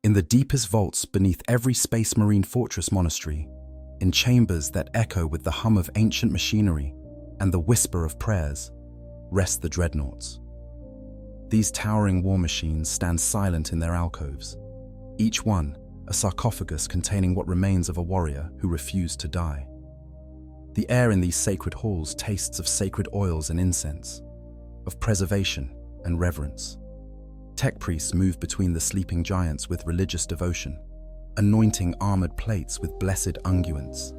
In the deepest vaults beneath every Space Marine fortress monastery, in chambers that echo with the hum of ancient machinery and the whisper of prayers, rest the Dreadnoughts. These towering war machines stand silent in their alcoves, each one a sarcophagus containing what remains of a warrior who refused to die. The air in these sacred halls tastes of sacred oils and incense, of preservation and reverence. Tech priests move between the sleeping giants with religious devotion, anointing armored plates with blessed unguents,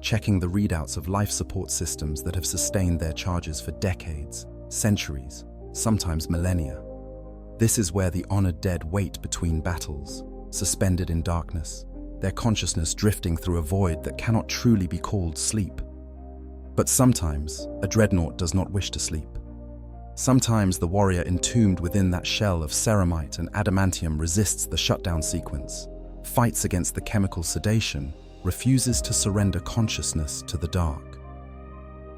checking the readouts of life support systems that have sustained their charges for decades, centuries, sometimes millennia. This is where the honored dead wait between battles, suspended in darkness, their consciousness drifting through a void that cannot truly be called sleep. But sometimes, a dreadnought does not wish to sleep. Sometimes the warrior entombed within that shell of ceramite and adamantium resists the shutdown sequence, fights against the chemical sedation, refuses to surrender consciousness to the dark.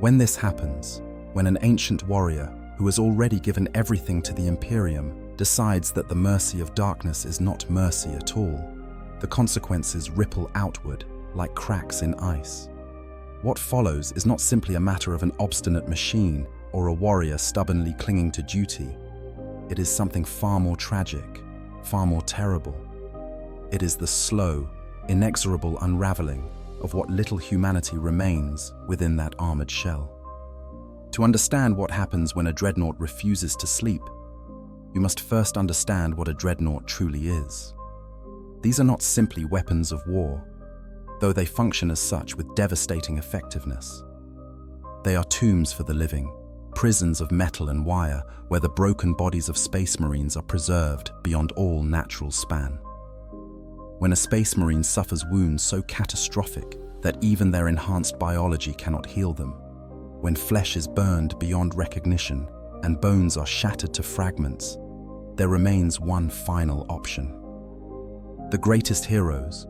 When this happens, when an ancient warrior who has already given everything to the Imperium decides that the mercy of darkness is not mercy at all, the consequences ripple outward like cracks in ice. What follows is not simply a matter of an obstinate machine or a warrior stubbornly clinging to duty. It is something far more tragic, far more terrible. It is the slow, inexorable unraveling of what little humanity remains within that armored shell. To understand what happens when a dreadnought refuses to sleep, you must first understand what a dreadnought truly is. These are not simply weapons of war, though they function as such with devastating effectiveness. They are tombs for the living, prisons of metal and wire where the broken bodies of space marines are preserved beyond all natural span. When a space marine suffers wounds so catastrophic that even their enhanced biology cannot heal them, when flesh is burned beyond recognition and bones are shattered to fragments, there remains one final option. The greatest heroes,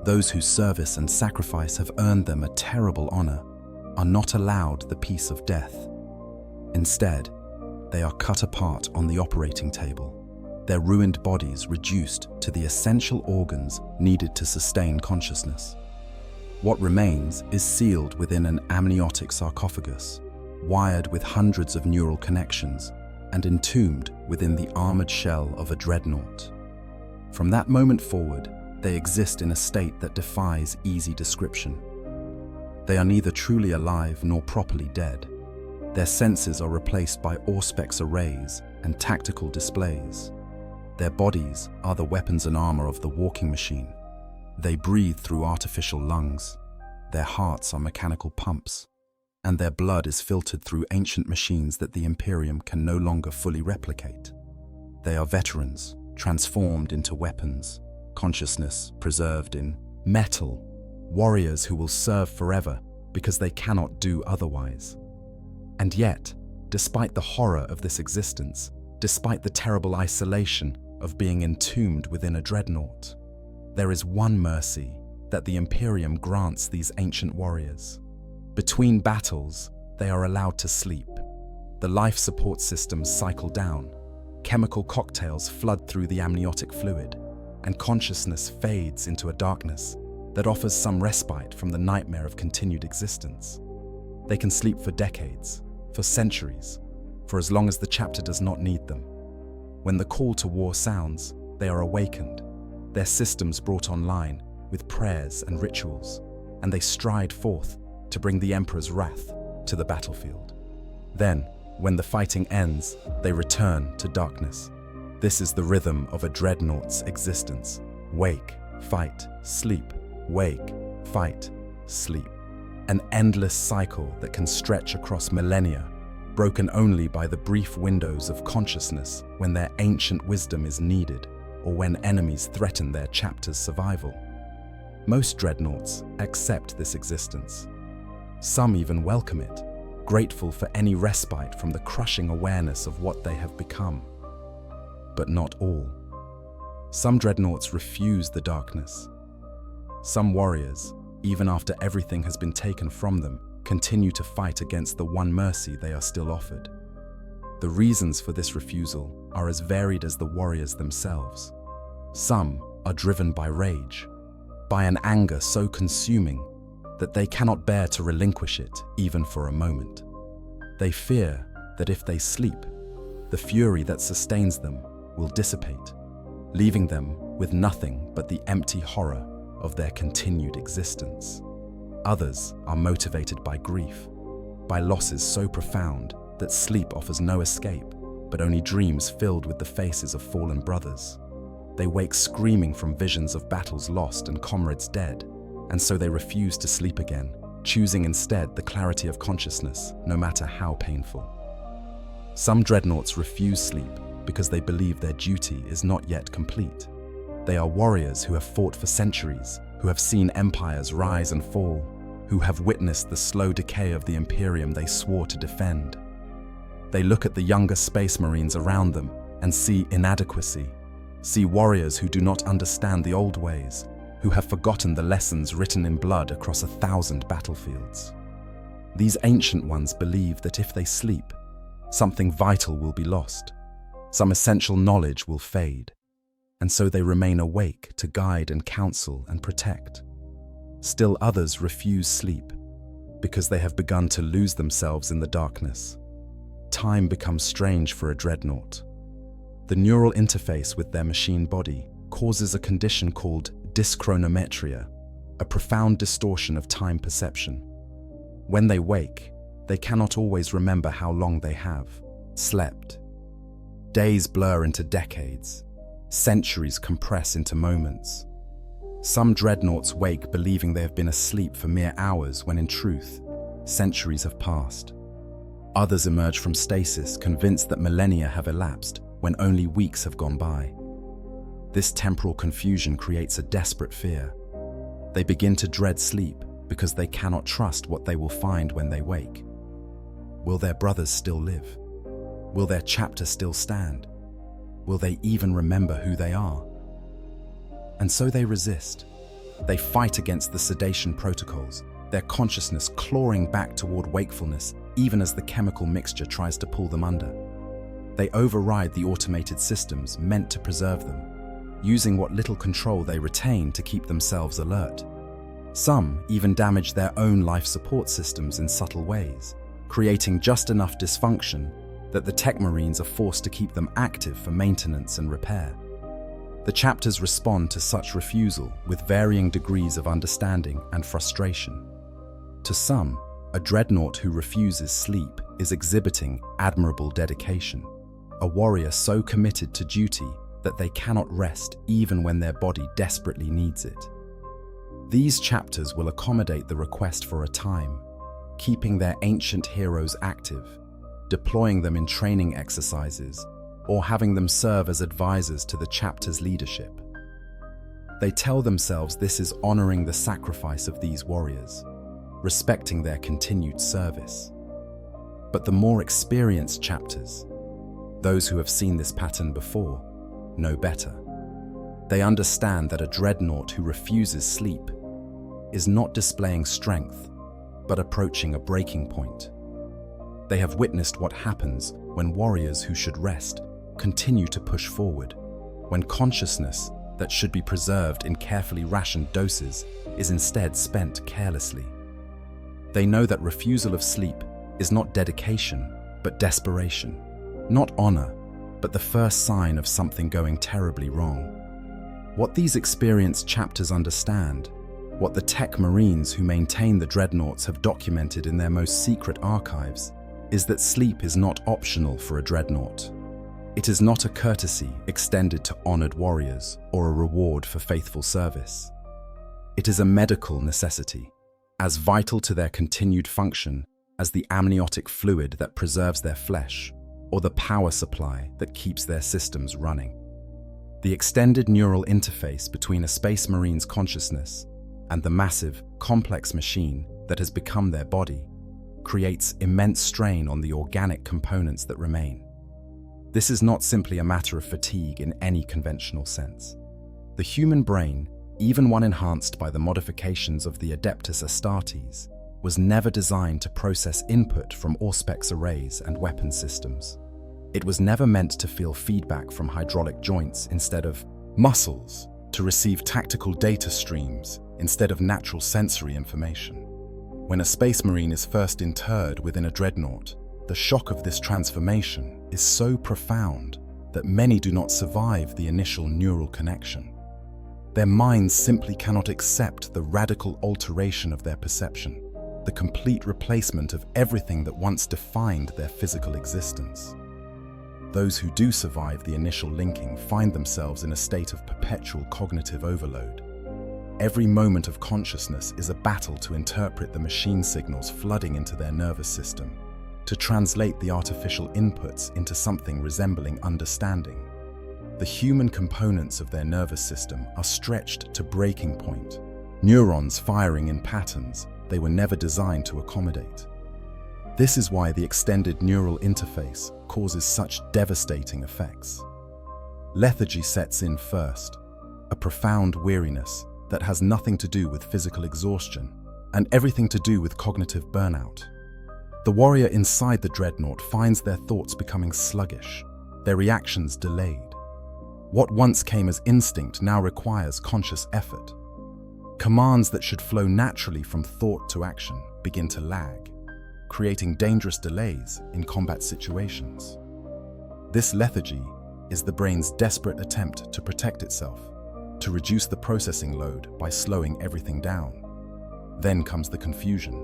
those whose service and sacrifice have earned them a terrible honor, are not allowed the peace of death. Instead, they are cut apart on the operating table, their ruined bodies reduced to the essential organs needed to sustain consciousness. What remains is sealed within an amniotic sarcophagus, wired with hundreds of neural connections, and entombed within the armored shell of a dreadnought. From that moment forward, they exist in a state that defies easy description. They are neither truly alive nor properly dead. Their senses are replaced by Auspex arrays and tactical displays. Their bodies are the weapons and armor of the walking machine. They breathe through artificial lungs. Their hearts are mechanical pumps, and their blood is filtered through ancient machines that the Imperium can no longer fully replicate. They are veterans, transformed into weapons, consciousness preserved in metal, warriors who will serve forever because they cannot do otherwise. And yet, despite the horror of this existence, despite the terrible isolation of being entombed within a dreadnought, there is one mercy that the Imperium grants these ancient warriors. Between battles, they are allowed to sleep. The life support systems cycle down, chemical cocktails flood through the amniotic fluid, and consciousness fades into a darkness that offers some respite from the nightmare of continued existence. They can sleep for decades, for centuries, for as long as the chapter does not need them. When the call to war sounds, they are awakened, their systems brought online with prayers and rituals, and they stride forth to bring the Emperor's wrath to the battlefield. Then, when the fighting ends, they return to darkness. This is the rhythm of a dreadnought's existence. Wake, fight, sleep, wake, fight, sleep. An endless cycle that can stretch across millennia, broken only by the brief windows of consciousness when their ancient wisdom is needed or when enemies threaten their chapter's survival. Most dreadnoughts accept this existence. Some even welcome it, grateful for any respite from the crushing awareness of what they have become. But not all. Some dreadnoughts refuse the darkness. Some warriors, even after everything has been taken from them, continue to fight against the one mercy they are still offered. The reasons for this refusal are as varied as the warriors themselves. Some are driven by rage, by an anger so consuming that they cannot bear to relinquish it even for a moment. They fear that if they sleep, the fury that sustains them will dissipate, leaving them with nothing but the empty horror of their continued existence. Others are motivated by grief, by losses so profound that sleep offers no escape, but only dreams filled with the faces of fallen brothers. They wake screaming from visions of battles lost and comrades dead, and so they refuse to sleep again, choosing instead the clarity of consciousness, no matter how painful. Some dreadnoughts refuse sleep because they believe their duty is not yet complete. They are warriors who have fought for centuries, who have seen empires rise and fall, who have witnessed the slow decay of the Imperium they swore to defend. They look at the younger space marines around them and see inadequacy, see warriors who do not understand the old ways, who have forgotten the lessons written in blood across 1,000 battlefields. These ancient ones believe that if they sleep, something vital will be lost, some essential knowledge will fade, and so they remain awake to guide and counsel and protect. Still others refuse sleep because they have begun to lose themselves in the darkness. Time becomes strange for a dreadnought. The neural interface with their machine body causes a condition called dyschronometria, a profound distortion of time perception. When they wake, they cannot always remember how long they have slept. Days blur into decades. Centuries compress into moments. Some dreadnoughts wake believing they have been asleep for mere hours when in truth, centuries have passed. Others emerge from stasis convinced that millennia have elapsed when only weeks have gone by. This temporal confusion creates a desperate fear. They begin to dread sleep because they cannot trust what they will find when they wake. Will their brothers still live? Will their chapter still stand? Will they even remember who they are? And so they resist. They fight against the sedation protocols, their consciousness clawing back toward wakefulness even as the chemical mixture tries to pull them under. They override the automated systems meant to preserve them, using what little control they retain to keep themselves alert. Some even damage their own life support systems in subtle ways, creating just enough dysfunction that the tech marines are forced to keep them active for maintenance and repair. The chapters respond to such refusal with varying degrees of understanding and frustration. To some, a dreadnought who refuses sleep is exhibiting admirable dedication, a warrior so committed to duty that they cannot rest even when their body desperately needs it. These chapters will accommodate the request for a time, keeping their ancient heroes active, deploying them in training exercises, or having them serve as advisors to the chapter's leadership. They tell themselves this is honoring the sacrifice of these warriors, respecting their continued service. But the more experienced chapters, those who have seen this pattern before, know better. They understand that a dreadnought who refuses sleep is not displaying strength, but approaching a breaking point. They have witnessed what happens when warriors who should rest continue to push forward, when consciousness that should be preserved in carefully rationed doses is instead spent carelessly. They know that refusal of sleep is not dedication, but desperation, not honor, but the first sign of something going terribly wrong. What these experienced chapters understand, what the tech marines who maintain the dreadnoughts have documented in their most secret archives, is that sleep is not optional for a dreadnought. It is not a courtesy extended to honored warriors or a reward for faithful service. It is a medical necessity, as vital to their continued function as the amniotic fluid that preserves their flesh or the power supply that keeps their systems running. The extended neural interface between a space marine's consciousness and the massive, complex machine that has become their body creates immense strain on the organic components that remain. This is not simply a matter of fatigue in any conventional sense. The human brain, even one enhanced by the modifications of the Adeptus Astartes, was never designed to process input from Auspex arrays and weapon systems. It was never meant to feel feedback from hydraulic joints instead of muscles, to receive tactical data streams instead of natural sensory information. When a space marine is first interred within a dreadnought, the shock of this transformation is so profound that many do not survive the initial neural connection. Their minds simply cannot accept the radical alteration of their perception, the complete replacement of everything that once defined their physical existence. Those who do survive the initial linking find themselves in a state of perpetual cognitive overload. Every moment of consciousness is a battle to interpret the machine signals flooding into their nervous system, to translate the artificial inputs into something resembling understanding. The human components of their nervous system are stretched to breaking point, neurons firing in patterns they were never designed to accommodate. This is why the extended neural interface causes such devastating effects. Lethargy sets in first, a profound weariness that has nothing to do with physical exhaustion and everything to do with cognitive burnout. The warrior inside the dreadnought finds their thoughts becoming sluggish, their reactions delayed. What once came as instinct now requires conscious effort. Commands that should flow naturally from thought to action begin to lag, creating dangerous delays in combat situations. This lethargy is the brain's desperate attempt to protect itself, to reduce the processing load by slowing everything down. Then comes the confusion.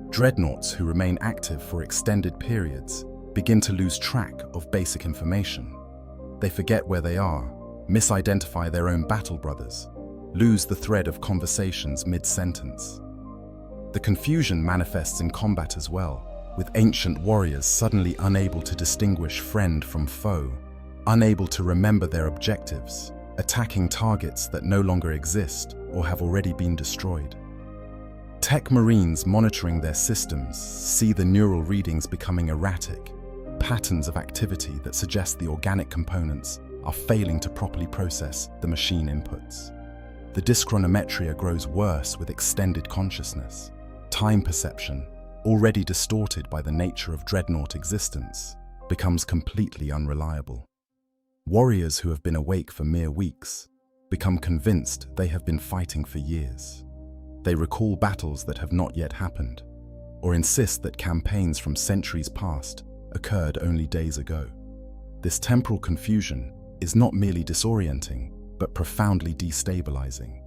Dreadnoughts who remain active for extended periods begin to lose track of basic information. They forget where they are, misidentify their own battle brothers, lose the thread of conversations mid-sentence. The confusion manifests in combat as well, with ancient warriors suddenly unable to distinguish friend from foe, unable to remember their objectives, attacking targets that no longer exist or have already been destroyed. Tech Marines monitoring their systems see the neural readings becoming erratic, patterns of activity that suggest the organic components are failing to properly process the machine inputs. The dyschronometria grows worse with extended consciousness. Time perception, already distorted by the nature of dreadnought existence, becomes completely unreliable. Warriors who have been awake for mere weeks become convinced they have been fighting for years. They recall battles that have not yet happened, or insist that campaigns from centuries past occurred only days ago. This temporal confusion is not merely disorienting, but profoundly destabilizing.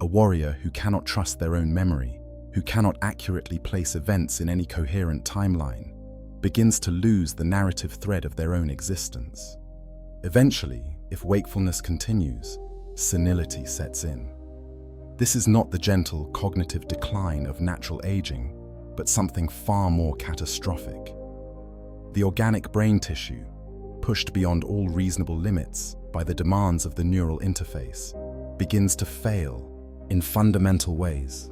A warrior who cannot trust their own memory, who cannot accurately place events in any coherent timeline, begins to lose the narrative thread of their own existence. Eventually, if wakefulness continues, senility sets in. This is not the gentle cognitive decline of natural aging, but something far more catastrophic. The organic brain tissue, pushed beyond all reasonable limits by the demands of the neural interface, begins to fail in fundamental ways.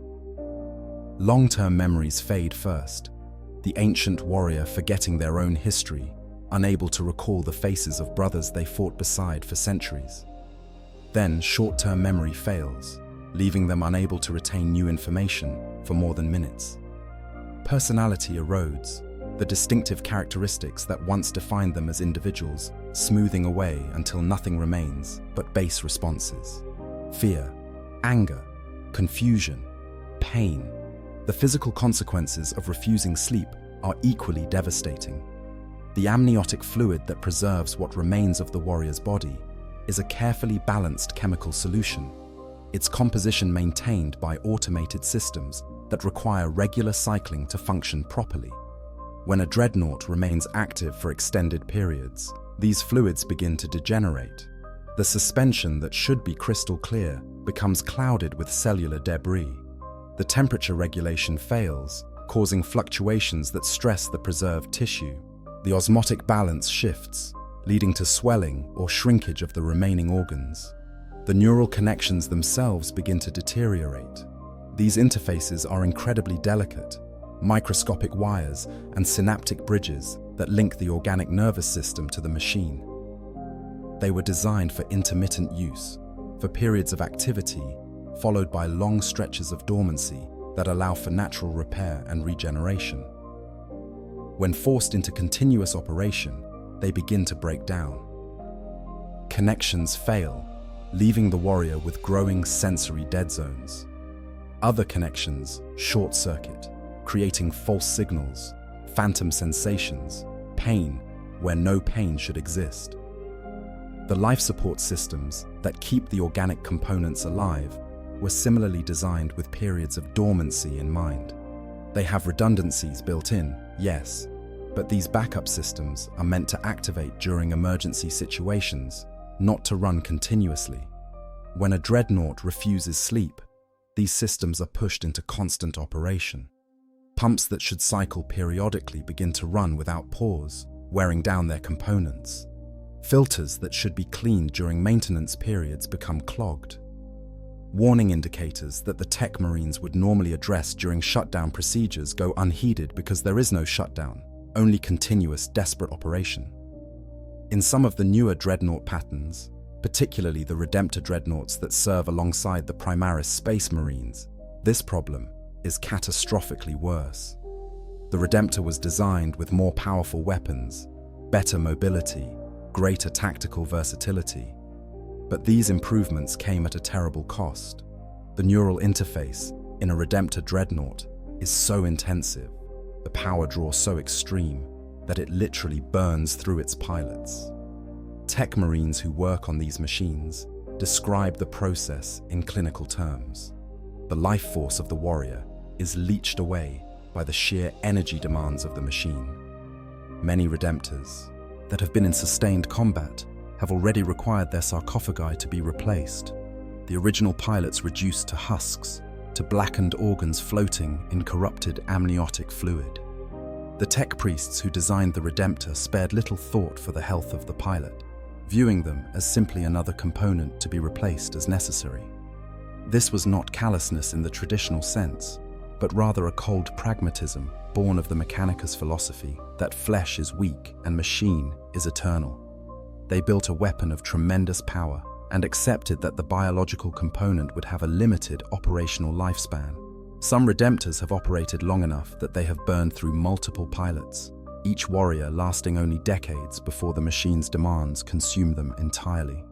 Long-term memories fade first, the ancient warrior forgetting their own history, unable to recall the faces of brothers they fought beside for centuries. Then short-term memory fails, leaving them unable to retain new information for more than minutes. Personality erodes, the distinctive characteristics that once defined them as individuals smoothing away until nothing remains but base responses. Fear, anger, confusion, pain. The physical consequences of refusing sleep are equally devastating. The amniotic fluid that preserves what remains of the warrior's body is a carefully balanced chemical solution, its composition maintained by automated systems that require regular cycling to function properly. When a dreadnought remains active for extended periods, these fluids begin to degenerate. The suspension that should be crystal clear becomes clouded with cellular debris. The temperature regulation fails, causing fluctuations that stress the preserved tissue. The osmotic balance shifts, leading to swelling or shrinkage of the remaining organs. The neural connections themselves begin to deteriorate. These interfaces are incredibly delicate, microscopic wires and synaptic bridges that link the organic nervous system to the machine. They were designed for intermittent use, for periods of activity, followed by long stretches of dormancy that allow for natural repair and regeneration. When forced into continuous operation, they begin to break down. Connections fail, leaving the warrior with growing sensory dead zones. Other connections short-circuit, creating false signals, phantom sensations, pain where no pain should exist. The life support systems that keep the organic components alive were similarly designed with periods of dormancy in mind. They have redundancies built in, yes, but these backup systems are meant to activate during emergency situations, not to run continuously. When a dreadnought refuses sleep, these systems are pushed into constant operation. Pumps that should cycle periodically begin to run without pause, wearing down their components. Filters that should be cleaned during maintenance periods become clogged. Warning indicators that the tech marines would normally address during shutdown procedures go unheeded because there is no shutdown, only continuous, desperate operation. In some of the newer dreadnought patterns, particularly the Redemptor dreadnoughts that serve alongside the Primaris Space Marines, this problem is catastrophically worse. The Redemptor was designed with more powerful weapons, better mobility, greater tactical versatility. But these improvements came at a terrible cost. The neural interface in a Redemptor dreadnought is so intensive, the power draw so extreme, that it literally burns through its pilots. Tech marines who work on these machines describe the process in clinical terms. The life force of the warrior is leached away by the sheer energy demands of the machine. Many Redemptors that have been in sustained combat have already required their sarcophagi to be replaced, the original pilots reduced to husks, to blackened organs floating in corrupted amniotic fluid. The tech priests who designed the Redemptor spared little thought for the health of the pilot, viewing them as simply another component to be replaced as necessary. This was not callousness in the traditional sense, but rather a cold pragmatism born of the Mechanicus philosophy that flesh is weak and machine is eternal. They built a weapon of tremendous power and accepted that the biological component would have a limited operational lifespan. Some Redemptors have operated long enough that they have burned through multiple pilots, each warrior lasting only decades before the machine's demands consume them entirely.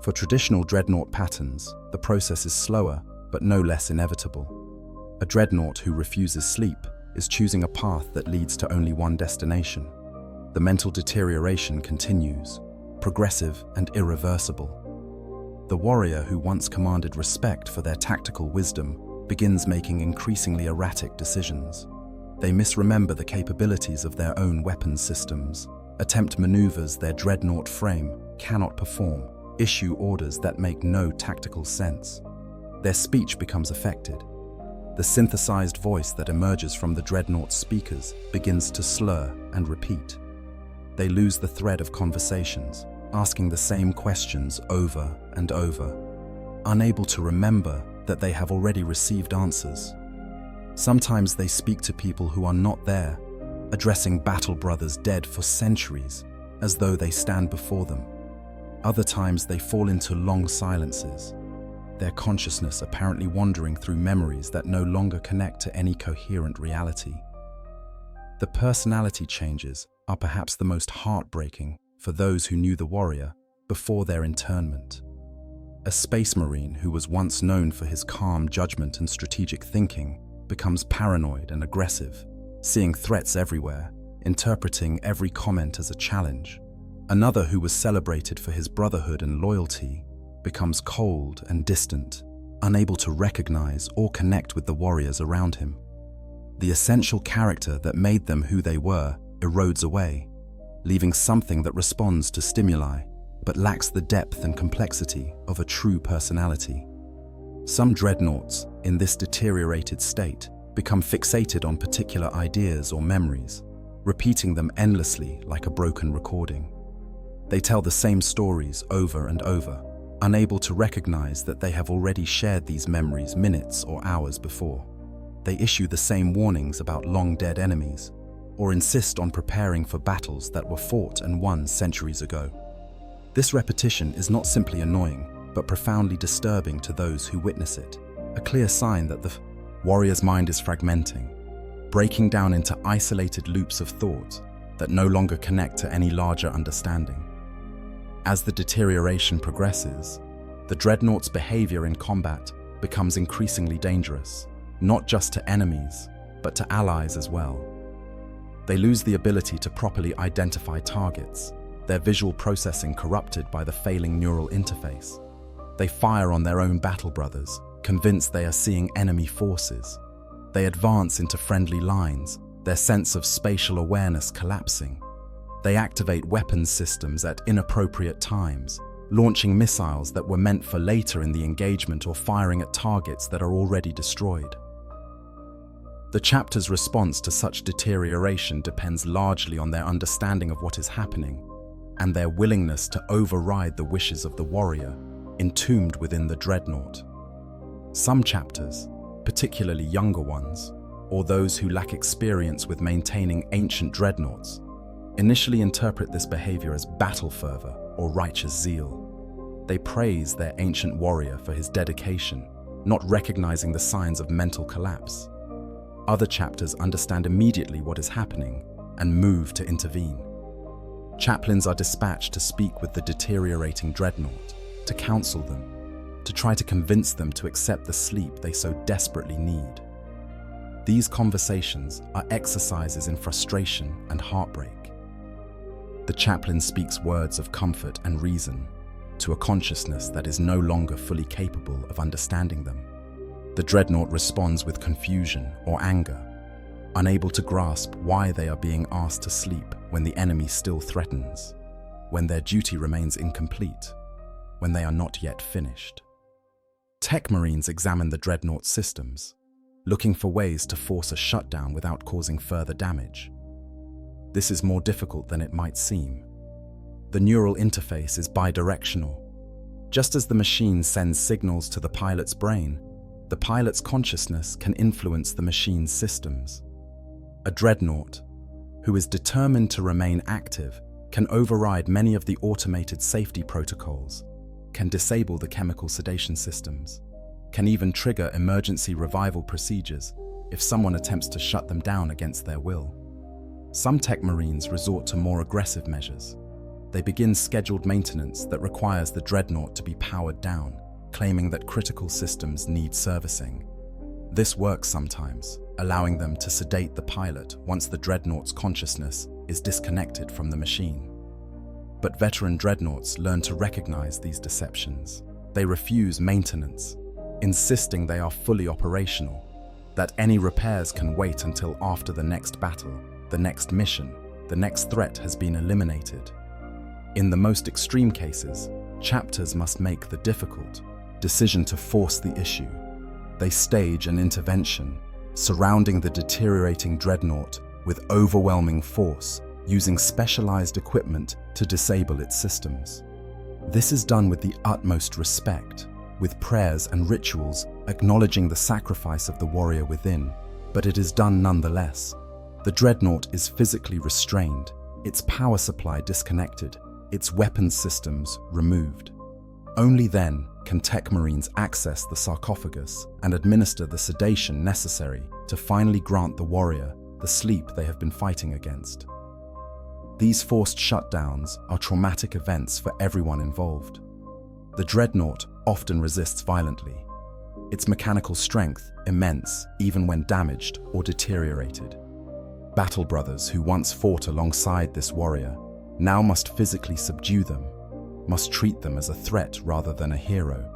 For traditional dreadnought patterns, the process is slower but no less inevitable. A dreadnought who refuses sleep is choosing a path that leads to only one destination. The mental deterioration continues, progressive and irreversible. The warrior who once commanded respect for their tactical wisdom begins making increasingly erratic decisions. They misremember the capabilities of their own weapons systems, attempt maneuvers their dreadnought frame cannot perform, issue orders that make no tactical sense. Their speech becomes affected. The synthesized voice that emerges from the dreadnought's speakers begins to slur and repeat. They lose the thread of conversations, asking the same questions over and over, unable to remember that they have already received answers. Sometimes they speak to people who are not there, addressing battle brothers dead for centuries, as though they stand before them. Other times they fall into long silences, their consciousness apparently wandering through memories that no longer connect to any coherent reality. The personality changes are perhaps the most heartbreaking for those who knew the warrior before their internment. A space marine who was once known for his calm judgment and strategic thinking becomes paranoid and aggressive, seeing threats everywhere, interpreting every comment as a challenge. Another who was celebrated for his brotherhood and loyalty becomes cold and distant, unable to recognize or connect with the warriors around him. The essential character that made them who they were erodes away, leaving something that responds to stimuli but lacks the depth and complexity of a true personality. Some dreadnoughts, in this deteriorated state, become fixated on particular ideas or memories, repeating them endlessly like a broken recording. They tell the same stories over and over, unable to recognize that they have already shared these memories minutes or hours before. They issue the same warnings about long-dead enemies, or insist on preparing for battles that were fought and won centuries ago. This repetition is not simply annoying, but profoundly disturbing to those who witness it, a clear sign that the warrior's mind is fragmenting, breaking down into isolated loops of thought that no longer connect to any larger understanding. As the deterioration progresses, The Dreadnought's behavior in combat becomes increasingly dangerous, not just to enemies, but to allies as well. They lose the ability to properly identify targets, their visual processing corrupted by the failing neural interface. They fire on their own battle brothers, convinced they are seeing enemy forces. They advance into friendly lines, their sense of spatial awareness collapsing. They activate weapons systems at inappropriate times, launching missiles that were meant for later in the engagement or firing at targets that are already destroyed. The chapter's response to such deterioration depends largely on their understanding of what is happening and their willingness to override the wishes of the warrior entombed within the Dreadnought. Some chapters, particularly younger ones, or those who lack experience with maintaining ancient dreadnoughts, initially interpret this behavior as battle fervor or righteous zeal. They praise their ancient warrior for his dedication, not recognizing the signs of mental collapse. Other chapters understand immediately what is happening and move to intervene. Chaplains are dispatched to speak with the deteriorating dreadnought, to counsel them, to try to convince them to accept the sleep they so desperately need. These conversations are exercises in frustration and heartbreak. The chaplain speaks words of comfort and reason to a consciousness that is no longer fully capable of understanding them. The dreadnought responds with confusion or anger, unable to grasp why they are being asked to sleep when the enemy still threatens, when their duty remains incomplete, when they are not yet finished. Tech Marines examine the dreadnought systems, looking for ways to force a shutdown without causing further damage. This is more difficult than it might seem. The neural interface is bidirectional. Just as the machine sends signals to the pilot's brain, the pilot's consciousness can influence the machine's systems. A dreadnought, who is determined to remain active, can override many of the automated safety protocols, can disable the chemical sedation systems, can even trigger emergency revival procedures if someone attempts to shut them down against their will. Some Tech Marines resort to more aggressive measures. They begin scheduled maintenance that requires the dreadnought to be powered down, claiming that critical systems need servicing. This works sometimes, allowing them to sedate the pilot once the dreadnought's consciousness is disconnected from the machine. But veteran dreadnoughts learn to recognize these deceptions. They refuse maintenance, insisting they are fully operational, that any repairs can wait until after the next battle, the next mission, the next threat has been eliminated. In the most extreme cases, chapters must make the difficult decision to force the issue. They stage an intervention, surrounding the deteriorating dreadnought with overwhelming force, using specialized equipment to disable its systems. This is done with the utmost respect, with prayers and rituals acknowledging the sacrifice of the warrior within, but it is done nonetheless. The dreadnought is physically restrained, its power supply disconnected, its weapons systems removed. Only then can Tech Marines access the sarcophagus and administer the sedation necessary to finally grant the warrior the sleep they have been fighting against. These forced shutdowns are traumatic events for everyone involved. The dreadnought often resists violently, its mechanical strength immense even when damaged or deteriorated. Battle brothers who once fought alongside this warrior now must physically subdue them, must treat them as a threat rather than a hero.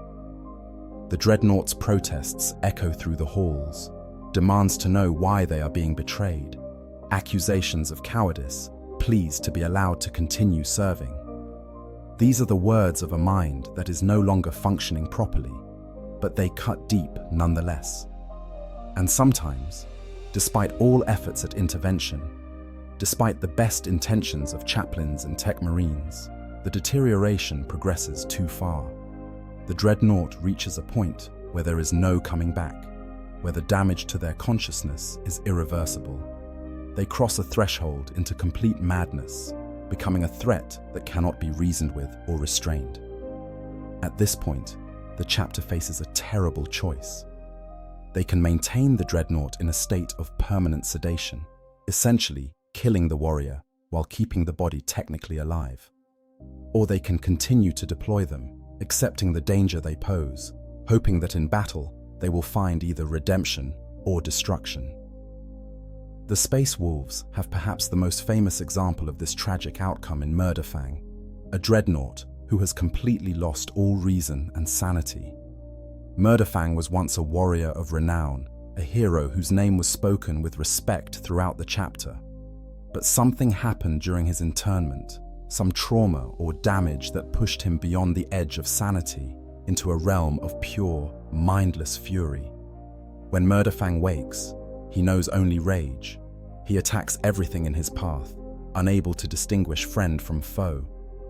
The dreadnought's protests echo through the halls, demands to know why they are being betrayed, accusations of cowardice, pleas to be allowed to continue serving. These are the words of a mind that is no longer functioning properly, but they cut deep nonetheless. And sometimes, despite all efforts at intervention, despite the best intentions of chaplains and Tech Marines, the deterioration progresses too far. The dreadnought reaches a point where there is no coming back, where the damage to their consciousness is irreversible. They cross a threshold into complete madness, becoming a threat that cannot be reasoned with or restrained. At this point, the chapter faces a terrible choice. They can maintain the dreadnought in a state of permanent sedation, essentially killing the warrior while keeping the body technically alive. Or they can continue to deploy them, accepting the danger they pose, hoping that in battle they will find either redemption or destruction. The Space Wolves have perhaps the most famous example of this tragic outcome in Murderfang, a dreadnought who has completely lost all reason and sanity. Murderfang was once a warrior of renown, a hero whose name was spoken with respect throughout the chapter. But something happened during his internment, some trauma or damage that pushed him beyond the edge of sanity into a realm of pure, mindless fury. When Murderfang wakes, he knows only rage. He attacks everything in his path, unable to distinguish friend from foe,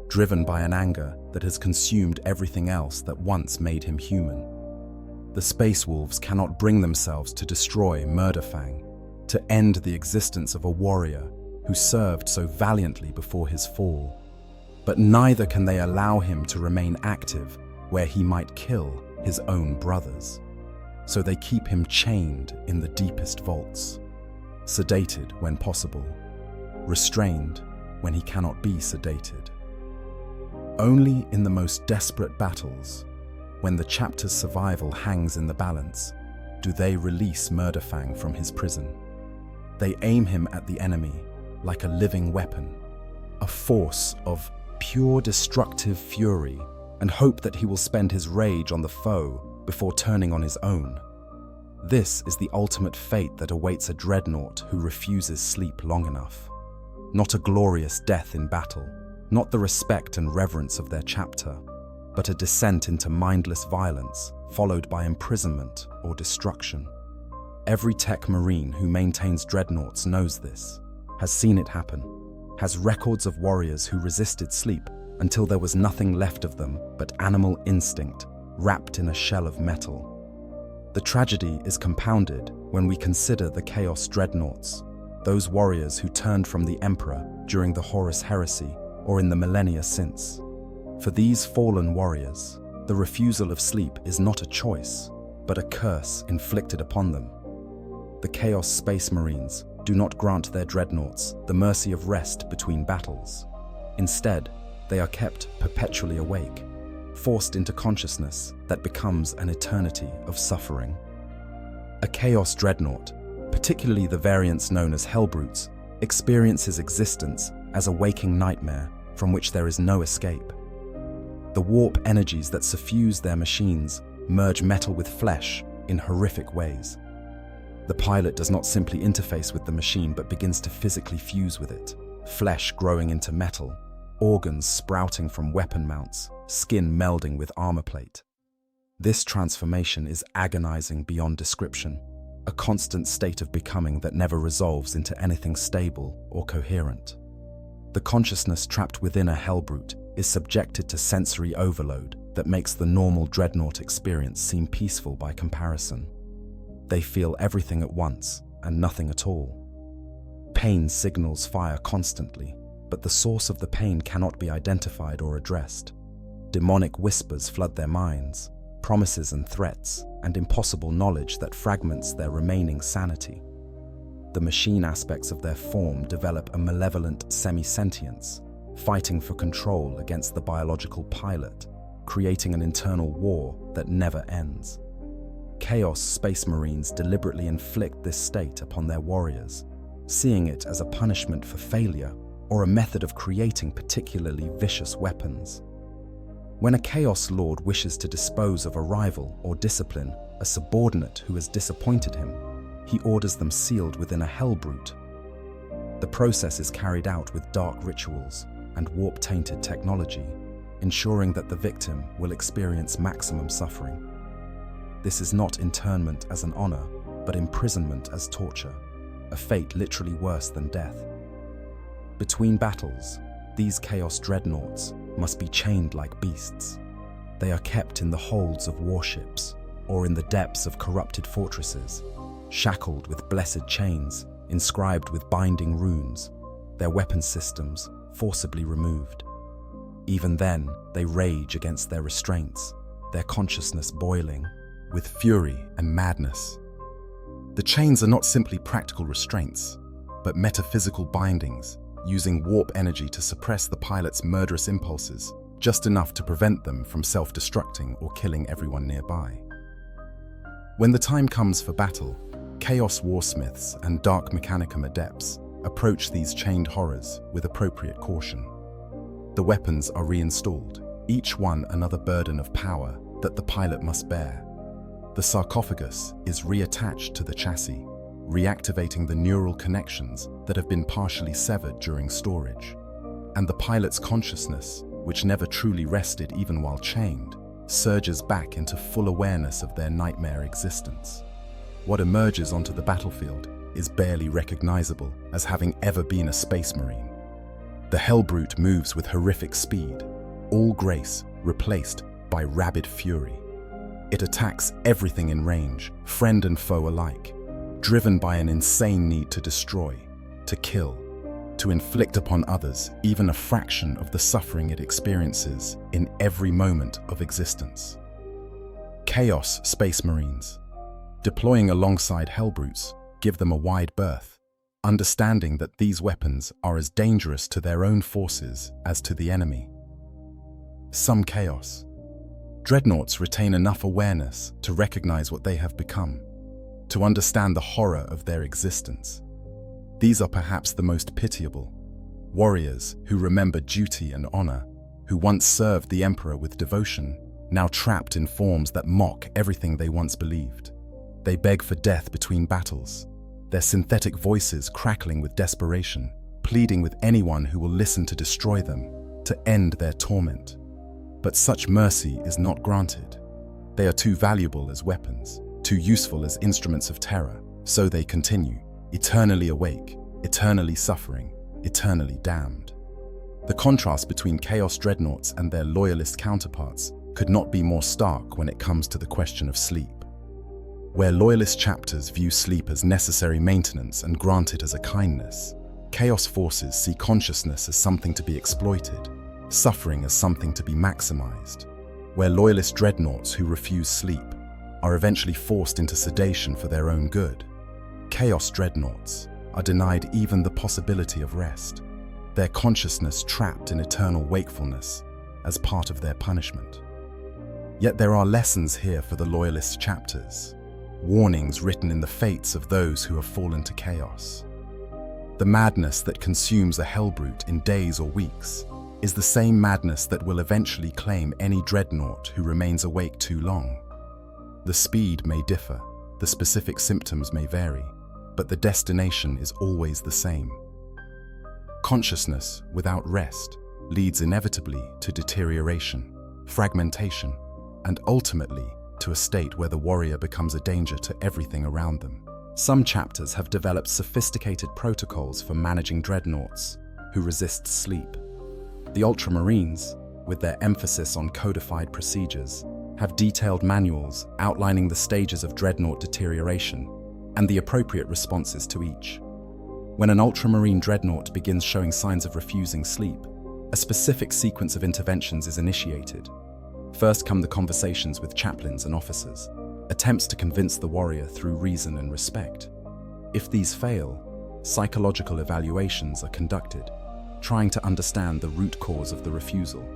driven by an anger that has consumed everything else that once made him human. The Space Wolves cannot bring themselves to destroy Murderfang, to end the existence of a warrior who served so valiantly before his fall. But neither can they allow him to remain active where he might kill his own brothers. So they keep him chained in the deepest vaults, sedated when possible, restrained when he cannot be sedated. Only in the most desperate battles, when the chapter's survival hangs in the balance, do they release Murderfang from his prison. They aim him at the enemy like a living weapon, a force of pure destructive fury, and hope that he will spend his rage on the foe before turning on his own. This is the ultimate fate that awaits a dreadnought who refuses sleep long enough. Not a glorious death in battle, not the respect and reverence of their chapter, but a descent into mindless violence, followed by imprisonment or destruction. Every tech marine who maintains dreadnoughts knows this, has seen it happen, has records of warriors who resisted sleep until there was nothing left of them but animal instinct, wrapped in a shell of metal. The tragedy is compounded when we consider the Chaos Dreadnoughts, those warriors who turned from the Emperor during the Horus Heresy or in the millennia since. For these fallen warriors, the refusal of sleep is not a choice, but a curse inflicted upon them. The Chaos Space Marines do not grant their dreadnoughts the mercy of rest between battles. Instead, they are kept perpetually awake, forced into consciousness that becomes an eternity of suffering. A Chaos Dreadnought, particularly the variants known as Hellbrutes, experiences existence as a waking nightmare from which there is no escape. The warp energies that suffuse their machines merge metal with flesh in horrific ways. The pilot does not simply interface with the machine but begins to physically fuse with it, flesh growing into metal, organs sprouting from weapon mounts, skin melding with armor plate. This transformation is agonizing beyond description, a constant state of becoming that never resolves into anything stable or coherent. The consciousness trapped within a Hellbrute is subjected to sensory overload that makes the normal dreadnought experience seem peaceful by comparison. They feel everything at once and nothing at all. Pain signals fire constantly, but the source of the pain cannot be identified or addressed. Demonic whispers flood their minds, promises and threats, and impossible knowledge that fragments their remaining sanity. The machine aspects of their form develop a malevolent semi-sentience, fighting for control against the biological pilot, creating an internal war that never ends. Chaos Space Marines deliberately inflict this state upon their warriors, seeing it as a punishment for failure or a method of creating particularly vicious weapons. When a Chaos Lord wishes to dispose of a rival or discipline a subordinate who has disappointed him, he orders them sealed within a Hellbrute. The process is carried out with dark rituals and warp-tainted technology, ensuring that the victim will experience maximum suffering. This is not internment as an honor, but imprisonment as torture, a fate literally worse than death. Between battles, these Chaos Dreadnoughts must be chained like beasts. They are kept in the holds of warships or in the depths of corrupted fortresses, shackled with blessed chains, inscribed with binding runes, their weapon systems forcibly removed. Even then, they rage against their restraints, their consciousness boiling with fury and madness. The chains are not simply practical restraints, but metaphysical bindings, using warp energy to suppress the pilot's murderous impulses just enough to prevent them from self-destructing or killing everyone nearby. When the time comes for battle, Chaos Warsmiths and Dark Mechanicum adepts approach these chained horrors with appropriate caution. The weapons are reinstalled, each one another burden of power that the pilot must bear. The sarcophagus is reattached to the chassis, reactivating the neural connections that have been partially severed during storage. And the pilot's consciousness, which never truly rested even while chained, surges back into full awareness of their nightmare existence. What emerges onto the battlefield is barely recognizable as having ever been a space marine. The Hellbrute moves with horrific speed, all grace replaced by rabid fury. It attacks everything in range, friend and foe alike, driven by an insane need to destroy, to kill, to inflict upon others even a fraction of the suffering it experiences in every moment of existence. Chaos Space Marines. Deploying alongside Hellbrutes give them a wide berth, understanding that these weapons are as dangerous to their own forces as to the enemy. Some Chaos. Dreadnoughts retain enough awareness to recognize what they have become, to understand the horror of their existence. These are perhaps the most pitiable. Warriors who remember duty and honor, who once served the Emperor with devotion, now trapped in forms that mock everything they once believed. They beg for death between battles, their synthetic voices crackling with desperation, pleading with anyone who will listen to destroy them, to end their torment. But such mercy is not granted. They are too valuable as weapons, too useful as instruments of terror, so they continue, eternally awake, eternally suffering, eternally damned. The contrast between Chaos Dreadnoughts and their loyalist counterparts could not be more stark when it comes to the question of sleep. Where loyalist chapters view sleep as necessary maintenance and grant it as a kindness, Chaos forces see consciousness as something to be exploited, suffering as something to be maximized. Where loyalist dreadnoughts who refuse sleep are eventually forced into sedation for their own good, Chaos Dreadnoughts are denied even the possibility of rest, their consciousness trapped in eternal wakefulness as part of their punishment. Yet there are lessons here for the loyalist chapters, warnings written in the fates of those who have fallen to chaos. The madness that consumes a Hellbrute in days or weeks is the same madness that will eventually claim any dreadnought who remains awake too long. The speed may differ, the specific symptoms may vary, but the destination is always the same. Consciousness without rest leads inevitably to deterioration, fragmentation, and ultimately to a state where the warrior becomes a danger to everything around them. Some chapters have developed sophisticated protocols for managing dreadnoughts who resist sleep. The Ultramarines, with their emphasis on codified procedures, have detailed manuals outlining the stages of dreadnought deterioration and the appropriate responses to each. When an Ultramarine dreadnought begins showing signs of refusing sleep, a specific sequence of interventions is initiated. First come the conversations with chaplains and officers, attempts to convince the warrior through reason and respect. If these fail, psychological evaluations are conducted, trying to understand the root cause of the refusal.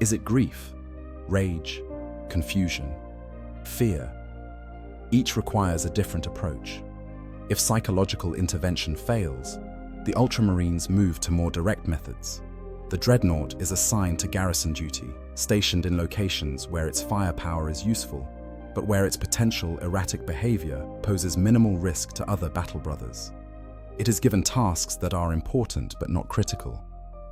Is it grief, rage, confusion, fear? Each requires a different approach. If psychological intervention fails, the Ultramarines move to more direct methods. The dreadnought is assigned to garrison duty, stationed in locations where its firepower is useful, but where its potential erratic behavior poses minimal risk to other battle brothers. It is given tasks that are important but not critical,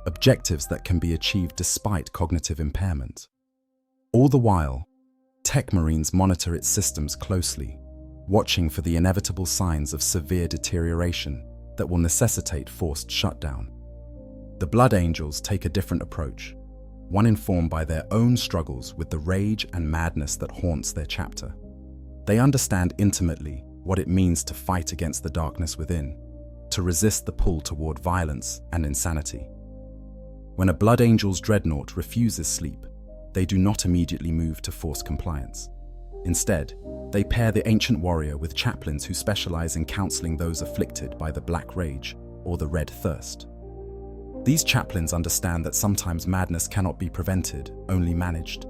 objectives that can be achieved despite cognitive impairment. All the while, Tech Marines monitor its systems closely, watching for the inevitable signs of severe deterioration that will necessitate forced shutdown. The Blood Angels take a different approach, one informed by their own struggles with the rage and madness that haunts their chapter. They understand intimately what it means to fight against the darkness within, to resist the pull toward violence and insanity. When a Blood Angel's dreadnought refuses sleep, they do not immediately move to force compliance. Instead, they pair the ancient warrior with chaplains who specialize in counseling those afflicted by the Black Rage or the Red Thirst. These chaplains understand that sometimes madness cannot be prevented, only managed,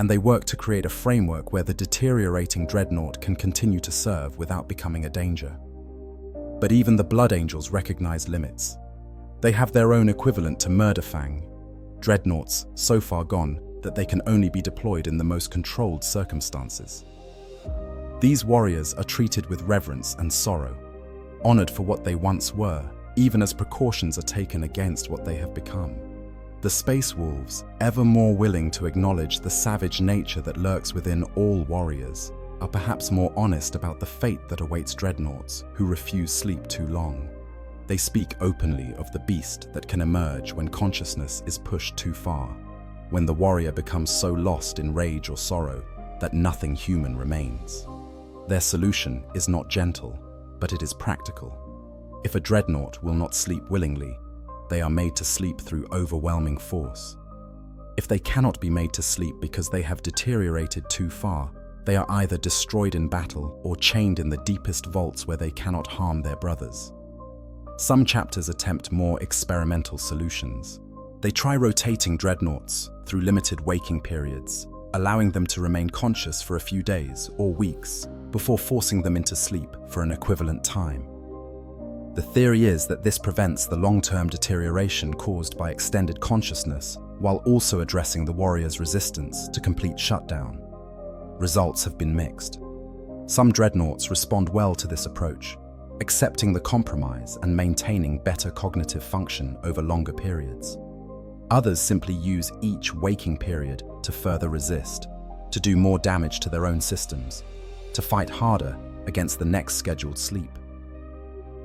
and they work to create a framework where the deteriorating Dreadnought can continue to serve without becoming a danger. But even the Blood Angels recognize limits. They have their own equivalent to Murderfang, Dreadnoughts so far gone that they can only be deployed in the most controlled circumstances. These warriors are treated with reverence and sorrow, honored for what they once were, even as precautions are taken against what they have become. The Space Wolves, ever more willing to acknowledge the savage nature that lurks within all warriors, are perhaps more honest about the fate that awaits Dreadnoughts who refuse sleep too long. They speak openly of the beast that can emerge when consciousness is pushed too far, when the warrior becomes so lost in rage or sorrow that nothing human remains. Their solution is not gentle, but it is practical. If a Dreadnought will not sleep willingly, they are made to sleep through overwhelming force. If they cannot be made to sleep because they have deteriorated too far, they are either destroyed in battle or chained in the deepest vaults where they cannot harm their brothers. Some chapters attempt more experimental solutions. They try rotating Dreadnoughts through limited waking periods, allowing them to remain conscious for a few days or weeks before forcing them into sleep for an equivalent time. The theory is that this prevents the long-term deterioration caused by extended consciousness while also addressing the warrior's resistance to complete shutdown. Results have been mixed. Some Dreadnoughts respond well to this approach, accepting the compromise and maintaining better cognitive function over longer periods. Others simply use each waking period to further resist, to do more damage to their own systems, to fight harder against the next scheduled sleep.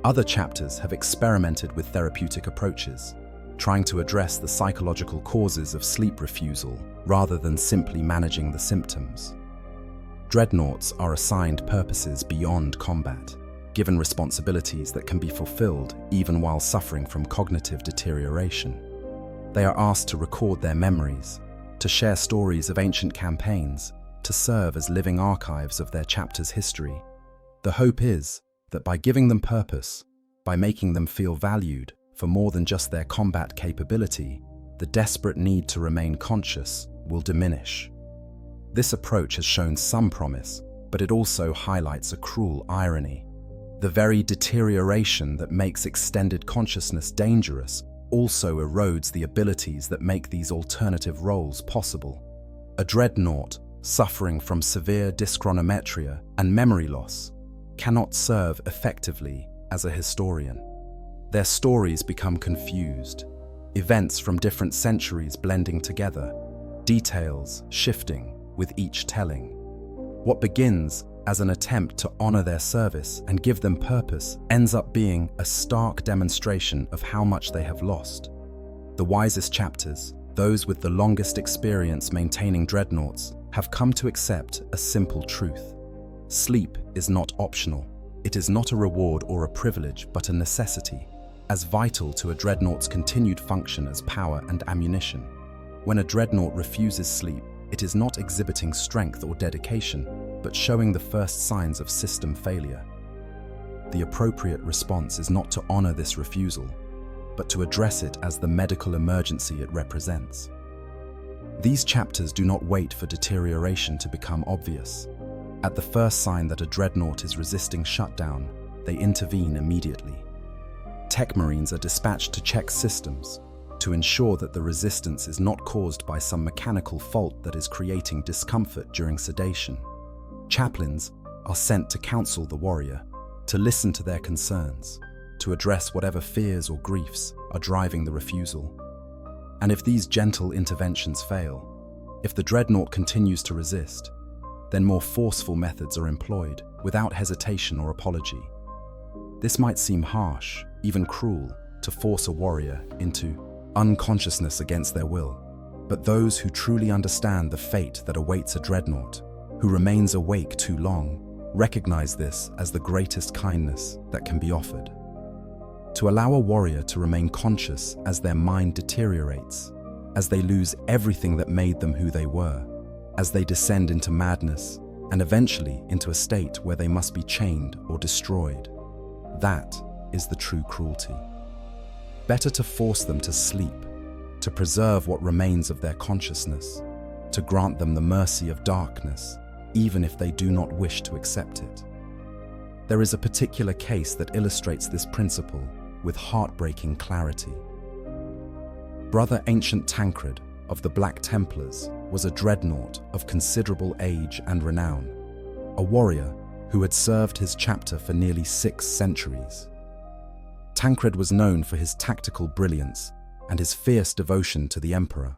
Other chapters have experimented with therapeutic approaches, trying to address the psychological causes of sleep refusal rather than simply managing the symptoms. Dreadnoughts are assigned purposes beyond combat, given responsibilities that can be fulfilled even while suffering from cognitive deterioration. They are asked to record their memories, to share stories of ancient campaigns, to serve as living archives of their chapter's history. The hope is that by giving them purpose, by making them feel valued for more than just their combat capability, the desperate need to remain conscious will diminish. This approach has shown some promise, but it also highlights a cruel irony. The very deterioration that makes extended consciousness dangerous also erodes the abilities that make these alternative roles possible. A Dreadnought suffering from severe dyschronometria and memory loss cannot serve effectively as a historian. Their stories become confused, events from different centuries blending together, details shifting with each telling. What begins as an attempt to honor their service and give them purpose ends up being a stark demonstration of how much they have lost. The wisest chapters, those with the longest experience maintaining Dreadnoughts, have come to accept a simple truth. Sleep is not optional. It is not a reward or a privilege, but a necessity, as vital to a Dreadnought's continued function as power and ammunition. When a Dreadnought refuses sleep, it is not exhibiting strength or dedication, but showing the first signs of system failure. The appropriate response is not to honor this refusal, but to address it as the medical emergency it represents. These chapters do not wait for deterioration to become obvious. At the first sign that a Dreadnought is resisting shutdown, they intervene immediately. Tech Marines are dispatched to check systems, to ensure that the resistance is not caused by some mechanical fault that is creating discomfort during sedation. Chaplains are sent to counsel the warrior, to listen to their concerns, to address whatever fears or griefs are driving the refusal. And if these gentle interventions fail, if the Dreadnought continues to resist, then more forceful methods are employed without hesitation or apology. This might seem harsh, even cruel, to force a warrior into unconsciousness against their will, but those who truly understand the fate that awaits a Dreadnought, who remains awake too long, recognize this as the greatest kindness that can be offered. To allow a warrior to remain conscious as their mind deteriorates, as they lose everything that made them who they were, as they descend into madness, and eventually into a state where they must be chained or destroyed. That is the true cruelty. Better to force them to sleep, to preserve what remains of their consciousness, to grant them the mercy of darkness, even if they do not wish to accept it. There is a particular case that illustrates this principle with heartbreaking clarity. Brother Ancient Tancred of the Black Templars was a dreadnought of considerable age and renown, a warrior who had served his chapter for nearly 6 centuries. Tancred was known for his tactical brilliance and his fierce devotion to the Emperor.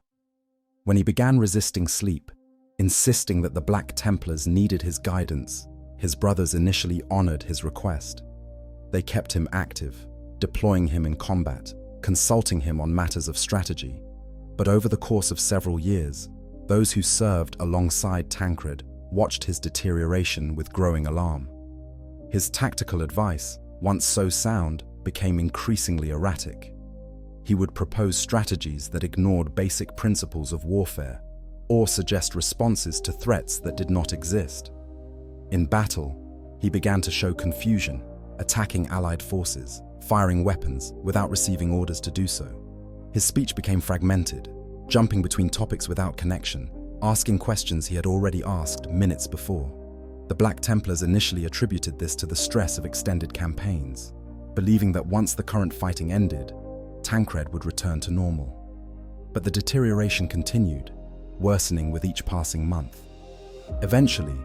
When he began resisting sleep, insisting that the Black Templars needed his guidance, his brothers initially honored his request. They kept him active, deploying him in combat, consulting him on matters of strategy. But over the course of several years, those who served alongside Tancred watched his deterioration with growing alarm. His tactical advice, once so sound, became increasingly erratic. He would propose strategies that ignored basic principles of warfare, or suggest responses to threats that did not exist. In battle, he began to show confusion, attacking allied forces, firing weapons without receiving orders to do so. His speech became fragmented, jumping between topics without connection, asking questions he had already asked minutes before. The Black Templars initially attributed this to the stress of extended campaigns, believing that once the current fighting ended, Tancred would return to normal. But the deterioration continued, worsening with each passing month. Eventually,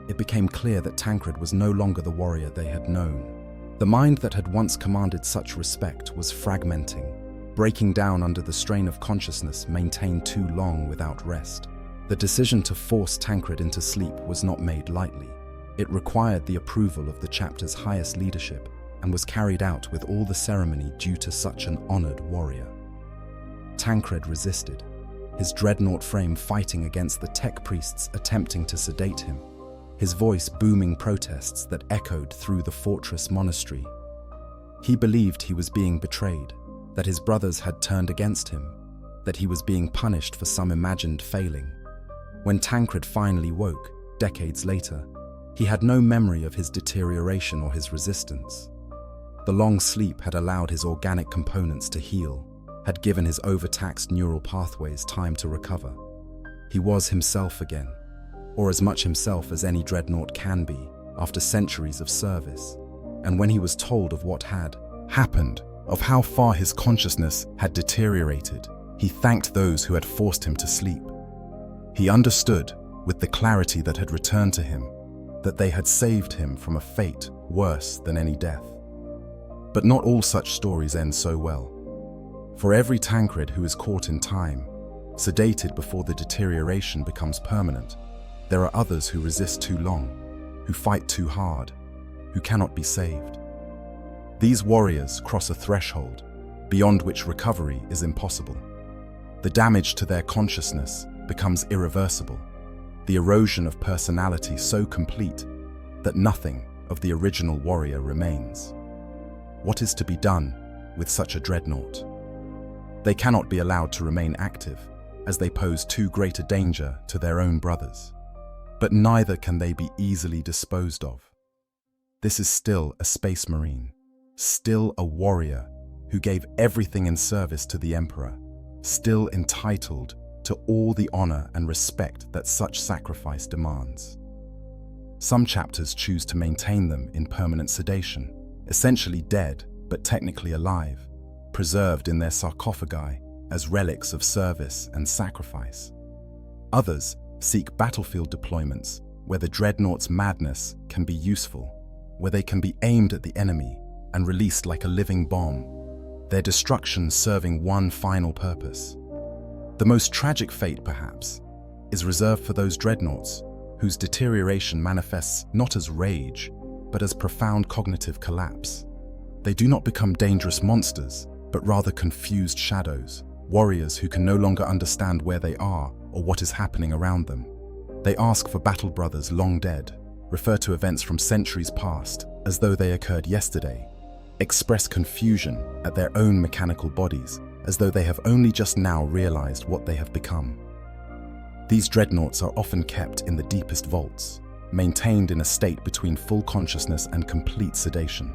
it became clear that Tancred was no longer the warrior they had known. The mind that had once commanded such respect was fragmenting, breaking down under the strain of consciousness maintained too long without rest. The decision to force Tancred into sleep was not made lightly. It required the approval of the chapter's highest leadership and was carried out with all the ceremony due to such an honored warrior. Tancred resisted, his dreadnought frame fighting against the tech priests attempting to sedate him, his voice booming protests that echoed through the fortress monastery. He believed he was being betrayed, that his brothers had turned against him, that he was being punished for some imagined failing. When Tancred finally woke, decades later, he had no memory of his deterioration or his resistance. The long sleep had allowed his organic components to heal, had given his overtaxed neural pathways time to recover. He was himself again, or as much himself as any dreadnought can be after centuries of service. And when he was told of what had happened, of how far his consciousness had deteriorated, he thanked those who had forced him to sleep. He understood, with the clarity that had returned to him, that they had saved him from a fate worse than any death. But not all such stories end so well. For every Tancred who is caught in time, sedated before the deterioration becomes permanent, there are others who resist too long, who fight too hard, who cannot be saved. These warriors cross a threshold beyond which recovery is impossible. The damage to their consciousness becomes irreversible, the erosion of personality so complete that nothing of the original warrior remains. What is to be done with such a dreadnought? They cannot be allowed to remain active, as they pose too great a danger to their own brothers. But neither can they be easily disposed of. This is still a space marine, still a warrior who gave everything in service to the Emperor, still entitled to all the honor and respect that such sacrifice demands. Some chapters choose to maintain them in permanent sedation, essentially dead but technically alive, preserved in their sarcophagi as relics of service and sacrifice. Others seek battlefield deployments where the dreadnought's madness can be useful, where they can be aimed at the enemy and released like a living bomb, their destruction serving one final purpose. The most tragic fate, perhaps, is reserved for those dreadnoughts whose deterioration manifests not as rage, but as profound cognitive collapse. They do not become dangerous monsters, but rather confused shadows, warriors who can no longer understand where they are or what is happening around them. They ask for battle brothers long dead, refer to events from centuries past as though they occurred yesterday, express confusion at their own mechanical bodies as though they have only just now realized what they have become. These dreadnoughts are often kept in the deepest vaults, maintained in a state between full consciousness and complete sedation.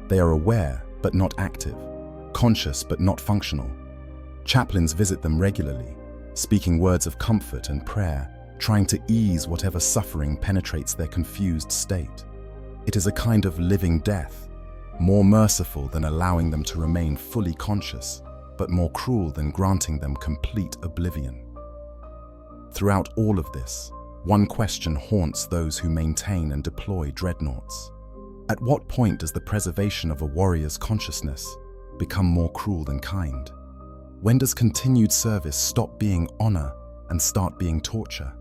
They are aware but not active, conscious but not functional. Chaplains visit them regularly, speaking words of comfort and prayer, trying to ease whatever suffering penetrates their confused state. It is a kind of living death, more merciful than allowing them to remain fully conscious, but more cruel than granting them complete oblivion. Throughout all of this, one question haunts those who maintain and deploy dreadnoughts. At what point does the preservation of a warrior's consciousness become more cruel than kind? When does continued service stop being honor and start being torture?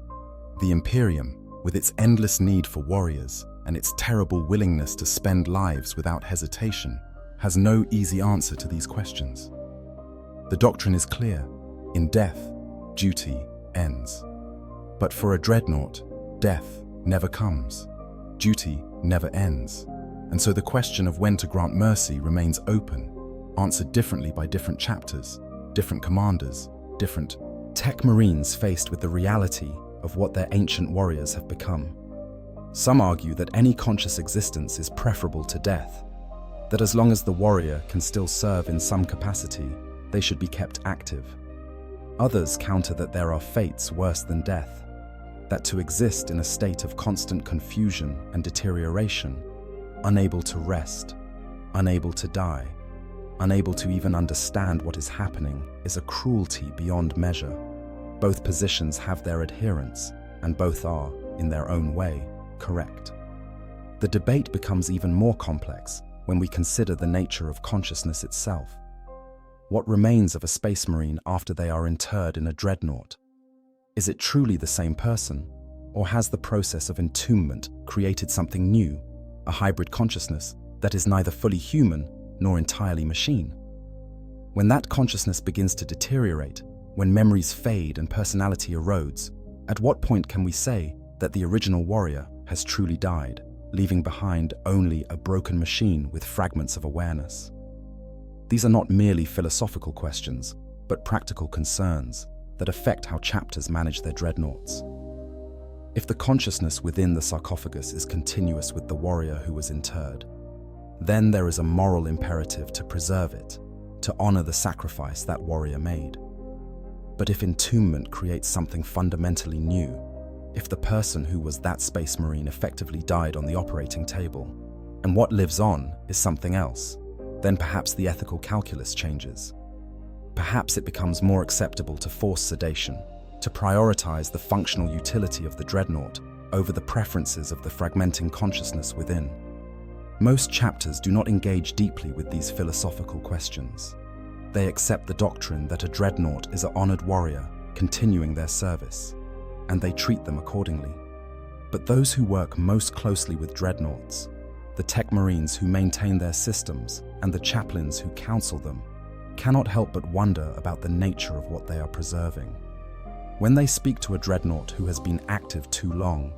The Imperium, with its endless need for warriors and its terrible willingness to spend lives without hesitation, has no easy answer to these questions. The doctrine is clear: in death, duty ends. But for a dreadnought, death never comes, duty never ends, and so the question of when to grant mercy remains open, answered differently by different chapters, different commanders, different tech marines faced with the reality of what their ancient warriors have become. Some argue that any conscious existence is preferable to death, that as long as the warrior can still serve in some capacity, they should be kept active. Others counter that there are fates worse than death, that to exist in a state of constant confusion and deterioration, unable to rest, unable to die, unable to even understand what is happening, is a cruelty beyond measure. Both positions have their adherents, and both are, in their own way, correct. The debate becomes even more complex when we consider the nature of consciousness itself. What remains of a space marine after they are interred in a dreadnought? Is it truly the same person, or has the process of entombment created something new, a hybrid consciousness that is neither fully human nor entirely machine? When that consciousness begins to deteriorate, when memories fade and personality erodes, at what point can we say that the original warrior has truly died, leaving behind only a broken machine with fragments of awareness? These are not merely philosophical questions, but practical concerns that affect how chapters manage their dreadnoughts. If the consciousness within the sarcophagus is continuous with the warrior who was interred, then there is a moral imperative to preserve it, to honor the sacrifice that warrior made. But if entombment creates something fundamentally new, if the person who was that space marine effectively died on the operating table, and what lives on is something else, then perhaps the ethical calculus changes. Perhaps it becomes more acceptable to force sedation, to prioritize the functional utility of the dreadnought over the preferences of the fragmenting consciousness within. Most chapters do not engage deeply with these philosophical questions. They accept the doctrine that a dreadnought is an honored warrior continuing their service, and they treat them accordingly. But those who work most closely with dreadnoughts, the tech marines who maintain their systems, and the chaplains who counsel them, cannot help but wonder about the nature of what they are preserving. When they speak to a dreadnought who has been active too long,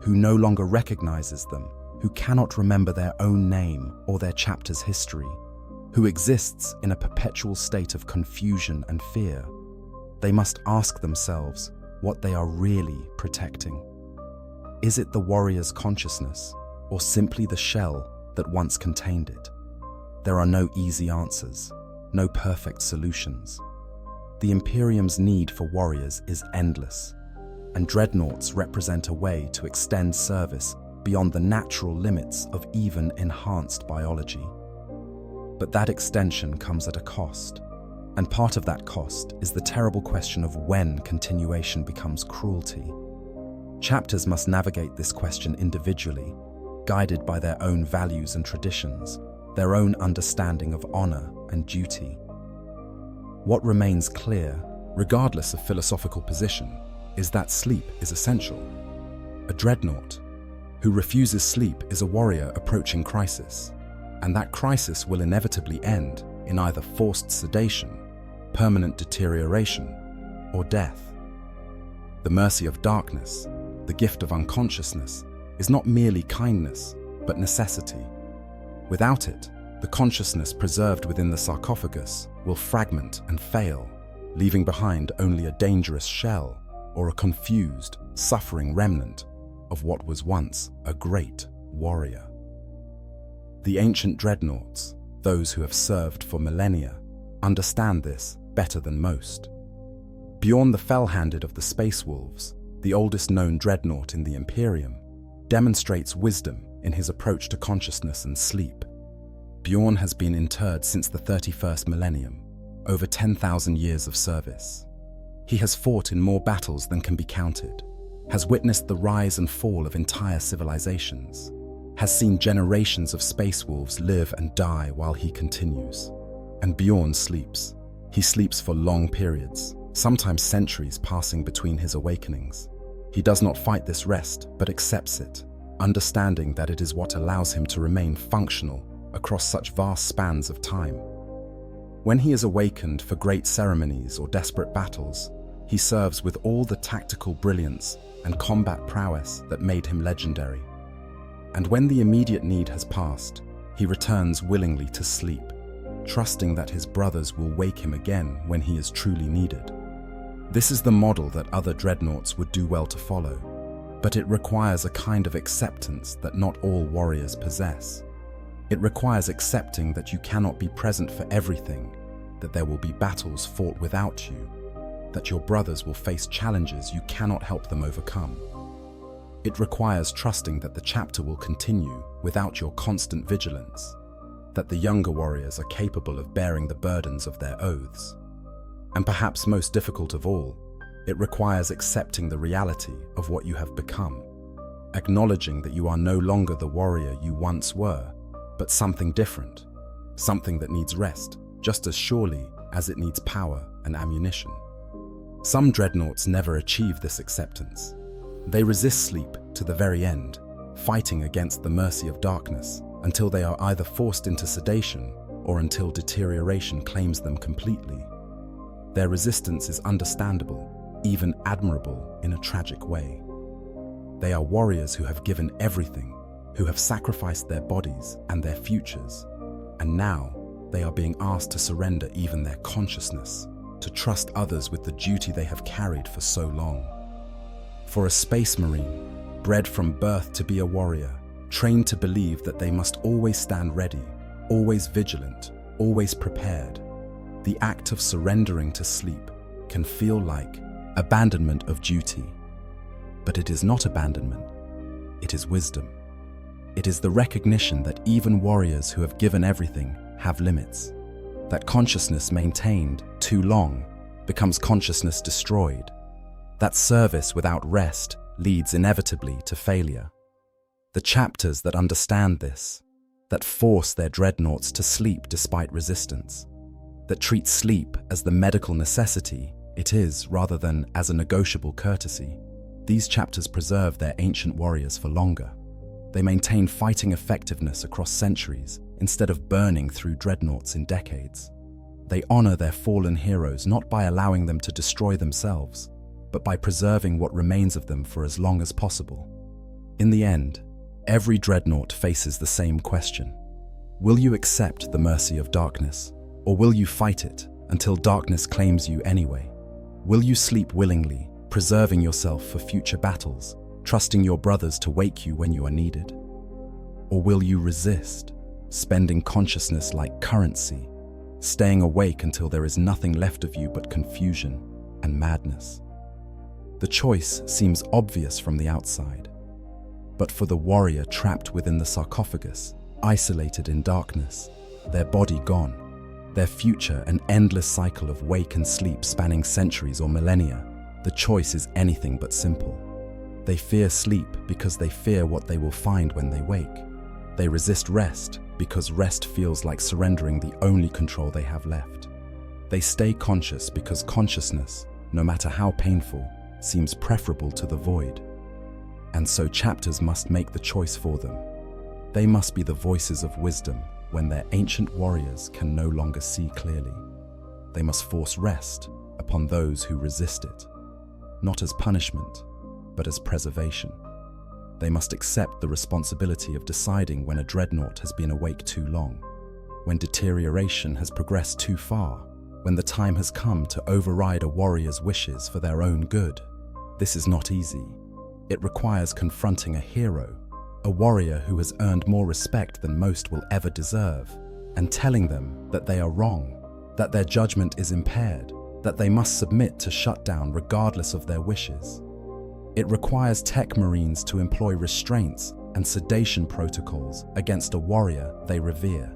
who no longer recognizes them, who cannot remember their own name or their chapter's history, who exists in a perpetual state of confusion and fear, they must ask themselves what they are really protecting. Is it the warrior's consciousness, or simply the shell that once contained it? There are no easy answers, no perfect solutions. The Imperium's need for warriors is endless, and dreadnoughts represent a way to extend service beyond the natural limits of even enhanced biology. But that extension comes at a cost, and part of that cost is the terrible question of when continuation becomes cruelty. Chapters must navigate this question individually, guided by their own values and traditions, their own understanding of honor and duty. What remains clear, regardless of philosophical position, is that sleep is essential. A dreadnought who refuses sleep is a warrior approaching crisis, and that crisis will inevitably end in either forced sedation, permanent deterioration, or death. The mercy of darkness, the gift of unconsciousness, is not merely kindness, but necessity. Without it, the consciousness preserved within the sarcophagus will fragment and fail, leaving behind only a dangerous shell or a confused, suffering remnant of what was once a great warrior. The ancient dreadnoughts, those who have served for millennia, understand this better than most. Bjorn the Fell-Handed of the Space Wolves, the oldest known dreadnought in the Imperium, demonstrates wisdom in his approach to consciousness and sleep. Bjorn has been interred since the 31st millennium, over 10,000 years of service. He has fought in more battles than can be counted, has witnessed the rise and fall of entire civilizations, has seen generations of space wolves live and die while he continues. And Bjorn sleeps. He sleeps for long periods, sometimes centuries passing between his awakenings. He does not fight this rest, but accepts it, understanding that it is what allows him to remain functional across such vast spans of time. When he is awakened for great ceremonies or desperate battles, he serves with all the tactical brilliance and combat prowess that made him legendary. And when the immediate need has passed, he returns willingly to sleep, trusting that his brothers will wake him again when he is truly needed. This is the model that other dreadnoughts would do well to follow, but it requires a kind of acceptance that not all warriors possess. It requires accepting that you cannot be present for everything, that there will be battles fought without you, that your brothers will face challenges you cannot help them overcome. It requires trusting that the chapter will continue without your constant vigilance, that the younger warriors are capable of bearing the burdens of their oaths. And perhaps most difficult of all, it requires accepting the reality of what you have become, acknowledging that you are no longer the warrior you once were, but something different, something that needs rest just as surely as it needs power and ammunition. Some dreadnoughts never achieve this acceptance. They resist sleep to the very end, fighting against the mercy of darkness until they are either forced into sedation or until deterioration claims them completely. Their resistance is understandable, even admirable in a tragic way. They are warriors who have given everything, who have sacrificed their bodies and their futures, and now they are being asked to surrender even their consciousness, to trust others with the duty they have carried for so long. For a space marine, bred from birth to be a warrior, trained to believe that they must always stand ready, always vigilant, always prepared, the act of surrendering to sleep can feel like abandonment of duty. But it is not abandonment, it is wisdom. It is the recognition that even warriors who have given everything have limits, that consciousness maintained too long becomes consciousness destroyed, that service without rest leads inevitably to failure. The chapters that understand this, that force their dreadnoughts to sleep despite resistance, that treat sleep as the medical necessity it is rather than as a negotiable courtesy, these chapters preserve their ancient warriors for longer. They maintain fighting effectiveness across centuries instead of burning through dreadnoughts in decades. They honor their fallen heroes not by allowing them to destroy themselves, but by preserving what remains of them for as long as possible. In the end, every dreadnought faces the same question. Will you accept the mercy of darkness, or will you fight it until darkness claims you anyway? Will you sleep willingly, preserving yourself for future battles, trusting your brothers to wake you when you are needed? Or will you resist, spending consciousness like currency, staying awake until there is nothing left of you but confusion and madness? The choice seems obvious from the outside, but for the warrior trapped within the sarcophagus, isolated in darkness, their body gone, their future an endless cycle of wake and sleep spanning centuries or millennia, the choice is anything but simple. They fear sleep because they fear what they will find when they wake. They resist rest because rest feels like surrendering the only control they have left. They stay conscious because consciousness, no matter how painful, seems preferable to the void. And so chapters must make the choice for them. They must be the voices of wisdom when their ancient warriors can no longer see clearly. They must force rest upon those who resist it, not as punishment, but as preservation. They must accept the responsibility of deciding when a dreadnought has been awake too long, when deterioration has progressed too far, when the time has come to override a warrior's wishes for their own good. This is not easy. It requires confronting a hero, a warrior who has earned more respect than most will ever deserve, and telling them that they are wrong, that their judgment is impaired, that they must submit to shutdown regardless of their wishes. It requires tech marines to employ restraints and sedation protocols against a warrior they revere.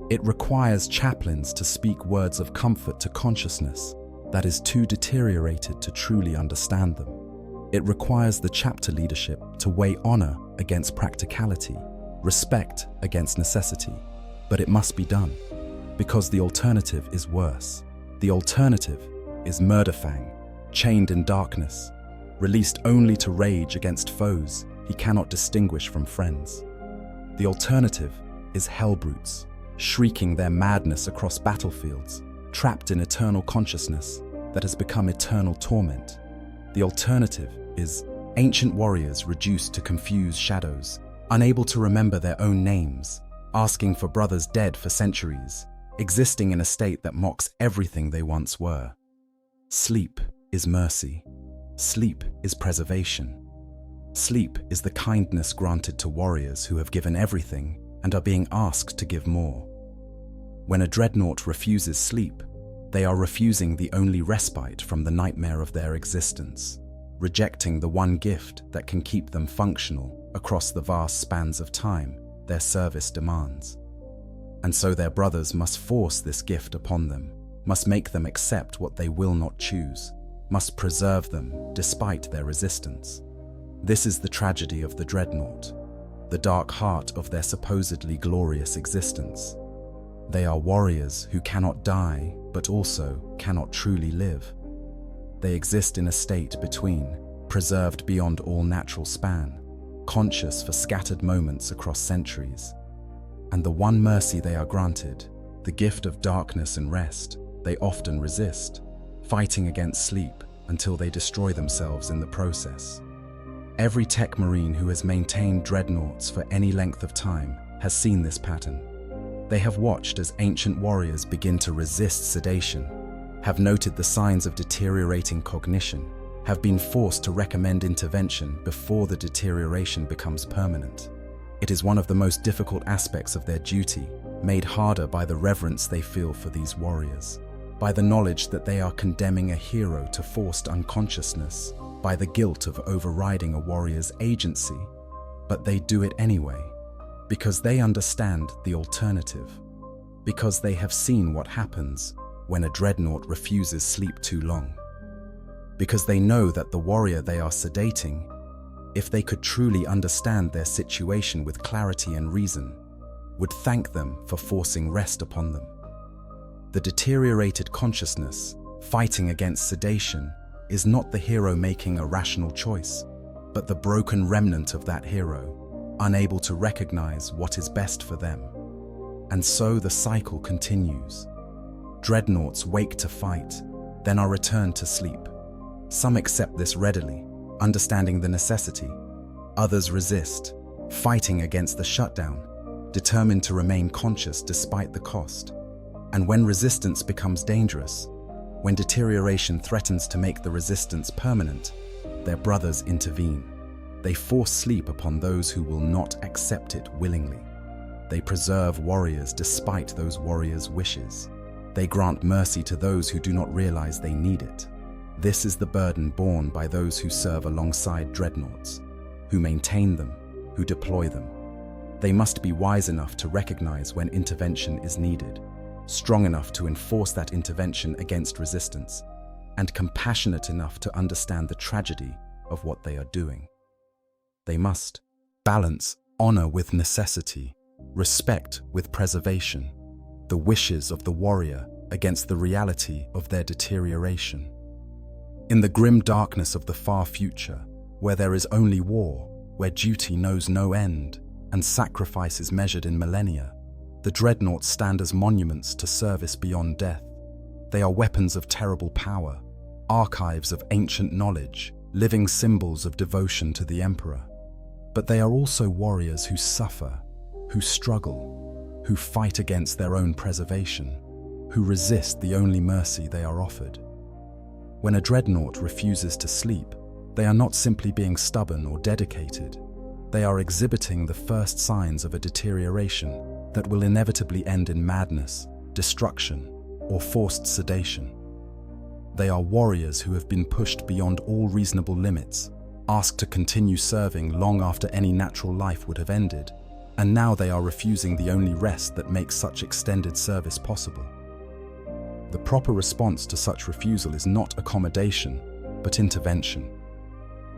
It requires chaplains to speak words of comfort to consciousness that is too deteriorated to truly understand them. It requires the chapter leadership to weigh honor against practicality, respect against necessity. But it must be done, because the alternative is worse. The alternative is Murderfang, chained in darkness, released only to rage against foes he cannot distinguish from friends. The alternative is Hellbrutes, shrieking their madness across battlefields, trapped in eternal consciousness that has become eternal torment. The alternative is ancient warriors reduced to confused shadows, unable to remember their own names, asking for brothers dead for centuries, existing in a state that mocks everything they once were. Sleep is mercy. Sleep is preservation. Sleep is the kindness granted to warriors who have given everything and are being asked to give more. When a dreadnought refuses sleep, they are refusing the only respite from the nightmare of their existence, rejecting the one gift that can keep them functional across the vast spans of time their service demands. And so their brothers must force this gift upon them, must make them accept what they will not choose, must preserve them despite their resistance. This is the tragedy of the dreadnought, the dark heart of their supposedly glorious existence. They are warriors who cannot die, but also cannot truly live. They exist in a state between, preserved beyond all natural span, conscious for scattered moments across centuries. And the one mercy they are granted, the gift of darkness and rest, they often resist, fighting against sleep until they destroy themselves in the process. Every tech marine who has maintained dreadnoughts for any length of time has seen this pattern. They have watched as ancient warriors begin to resist sedation, have noted the signs of deteriorating cognition, have been forced to recommend intervention before the deterioration becomes permanent. It is one of the most difficult aspects of their duty, made harder by the reverence they feel for these warriors, by the knowledge that they are condemning a hero to forced unconsciousness, by the guilt of overriding a warrior's agency. But they do it anyway, because they understand the alternative, because they have seen what happens when a dreadnought refuses sleep too long, because they know that the warrior they are sedating, if they could truly understand their situation with clarity and reason, would thank them for forcing rest upon them. The deteriorated consciousness, fighting against sedation, is not the hero making a rational choice, but the broken remnant of that hero, unable to recognize what is best for them. And so the cycle continues. Dreadnoughts wake to fight, then are returned to sleep. Some accept this readily, understanding the necessity. Others resist, fighting against the shutdown, determined to remain conscious despite the cost. And when resistance becomes dangerous, when deterioration threatens to make the resistance permanent, their brothers intervene. They force sleep upon those who will not accept it willingly. They preserve warriors despite those warriors' wishes. They grant mercy to those who do not realize they need it. This is the burden borne by those who serve alongside dreadnoughts, who maintain them, who deploy them. They must be wise enough to recognize when intervention is needed, strong enough to enforce that intervention against resistance, and compassionate enough to understand the tragedy of what they are doing. They must balance honor with necessity, respect with preservation, the wishes of the warrior against the reality of their deterioration. In the grim darkness of the far future, where there is only war, where duty knows no end, and sacrifice is measured in millennia, the dreadnoughts stand as monuments to service beyond death. They are weapons of terrible power, archives of ancient knowledge, living symbols of devotion to the Emperor. But they are also warriors who suffer, who struggle, who fight against their own preservation, who resist the only mercy they are offered. When a dreadnought refuses to sleep, they are not simply being stubborn or dedicated. They are exhibiting the first signs of a deterioration that will inevitably end in madness, destruction, or forced sedation. They are warriors who have been pushed beyond all reasonable limits, asked to continue serving long after any natural life would have ended, and now they are refusing the only rest that makes such extended service possible. The proper response to such refusal is not accommodation, but intervention.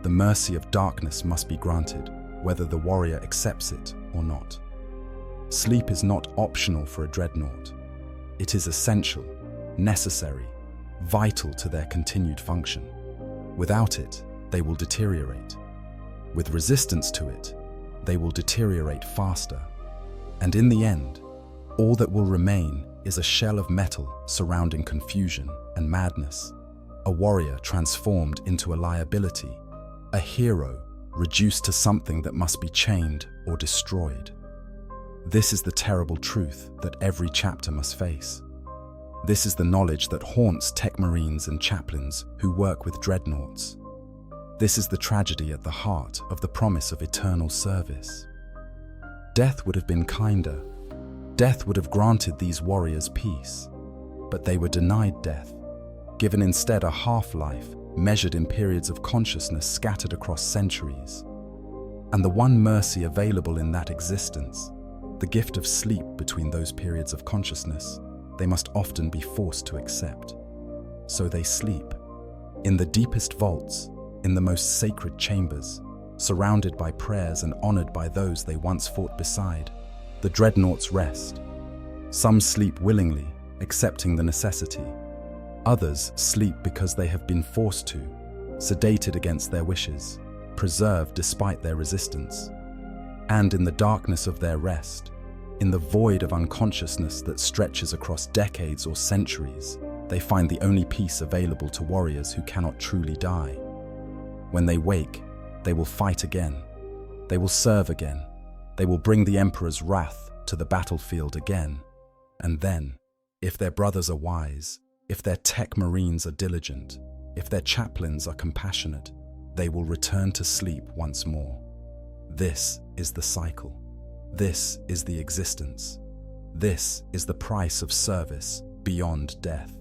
The mercy of darkness must be granted, whether the warrior accepts it or not. Sleep is not optional for a dreadnought. It is essential, necessary, vital to their continued function. Without it, they will deteriorate. With resistance to it, they will deteriorate faster. And in the end, all that will remain is a shell of metal surrounding confusion and madness. A warrior transformed into a liability, a hero reduced to something that must be chained or destroyed. This is the terrible truth that every chapter must face. This is the knowledge that haunts tech marines and chaplains who work with dreadnoughts. This is the tragedy at the heart of the promise of eternal service. Death would have been kinder. Death would have granted these warriors peace. But they were denied death, given instead a half-life measured in periods of consciousness scattered across centuries. And the one mercy available in that existence, the gift of sleep between those periods of consciousness, they must often be forced to accept. So they sleep, in the deepest vaults, in the most sacred chambers, surrounded by prayers and honored by those they once fought beside. The dreadnoughts rest. Some sleep willingly, accepting the necessity. Others sleep because they have been forced to, sedated against their wishes, preserved despite their resistance. And in the darkness of their rest, in the void of unconsciousness that stretches across decades or centuries, they find the only peace available to warriors who cannot truly die. When they wake, they will fight again. They will serve again. They will bring the Emperor's wrath to the battlefield again. And then, if their brothers are wise, if their tech marines are diligent, if their chaplains are compassionate, they will return to sleep once more. This is the cycle. This is the existence. This is the price of service beyond death.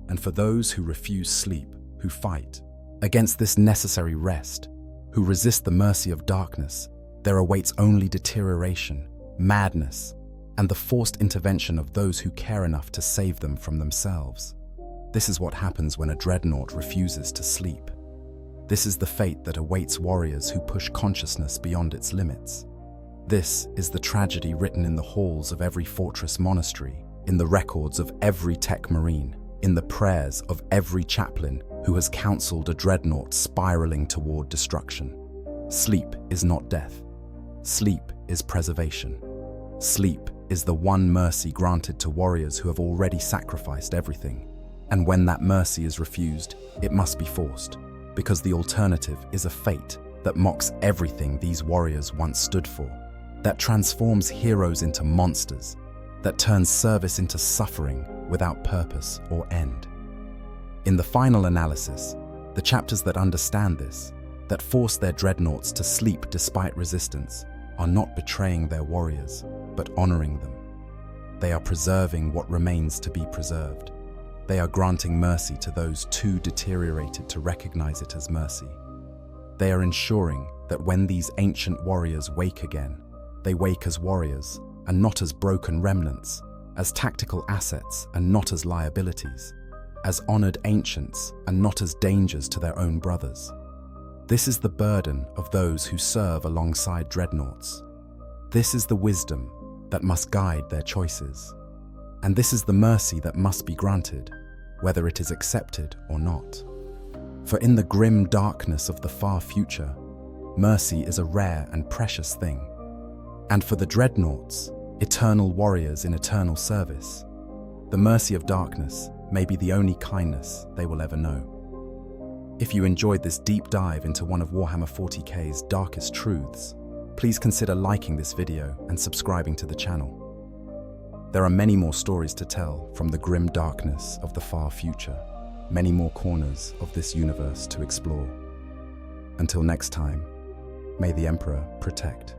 And for those who refuse sleep, who fight against this necessary rest, who resist the mercy of darkness, there awaits only deterioration, madness, and the forced intervention of those who care enough to save them from themselves. This is what happens when a dreadnought refuses to sleep. This is the fate that awaits warriors who push consciousness beyond its limits. This is the tragedy written in the halls of every fortress monastery, in the records of every tech marine, in the prayers of every chaplain who has counseled a dreadnought spiraling toward destruction. Sleep is not death. Sleep is preservation. Sleep is the one mercy granted to warriors who have already sacrificed everything. And when that mercy is refused, it must be forced, because the alternative is a fate that mocks everything these warriors once stood for, that transforms heroes into monsters, that turns service into suffering without purpose or end. In the final analysis, the chapters that understand this, that force their dreadnoughts to sleep despite resistance, are not betraying their warriors, but honoring them. They are preserving what remains to be preserved. They are granting mercy to those too deteriorated to recognize it as mercy. They are ensuring that when these ancient warriors wake again, they wake as warriors and not as broken remnants, as tactical assets and not as liabilities, as honored ancients and not as dangers to their own brothers. This is the burden of those who serve alongside dreadnoughts. This is the wisdom that must guide their choices. And this is the mercy that must be granted, whether it is accepted or not. For in the grim darkness of the far future, mercy is a rare and precious thing. And for the dreadnoughts, eternal warriors in eternal service, the mercy of darkness may be the only kindness they will ever know. If you enjoyed this deep dive into one of Warhammer 40k's darkest truths, please consider liking this video and subscribing to the channel. There are many more stories to tell from the grim darkness of the far future, many more corners of this universe to explore. Until next time, may the Emperor protect.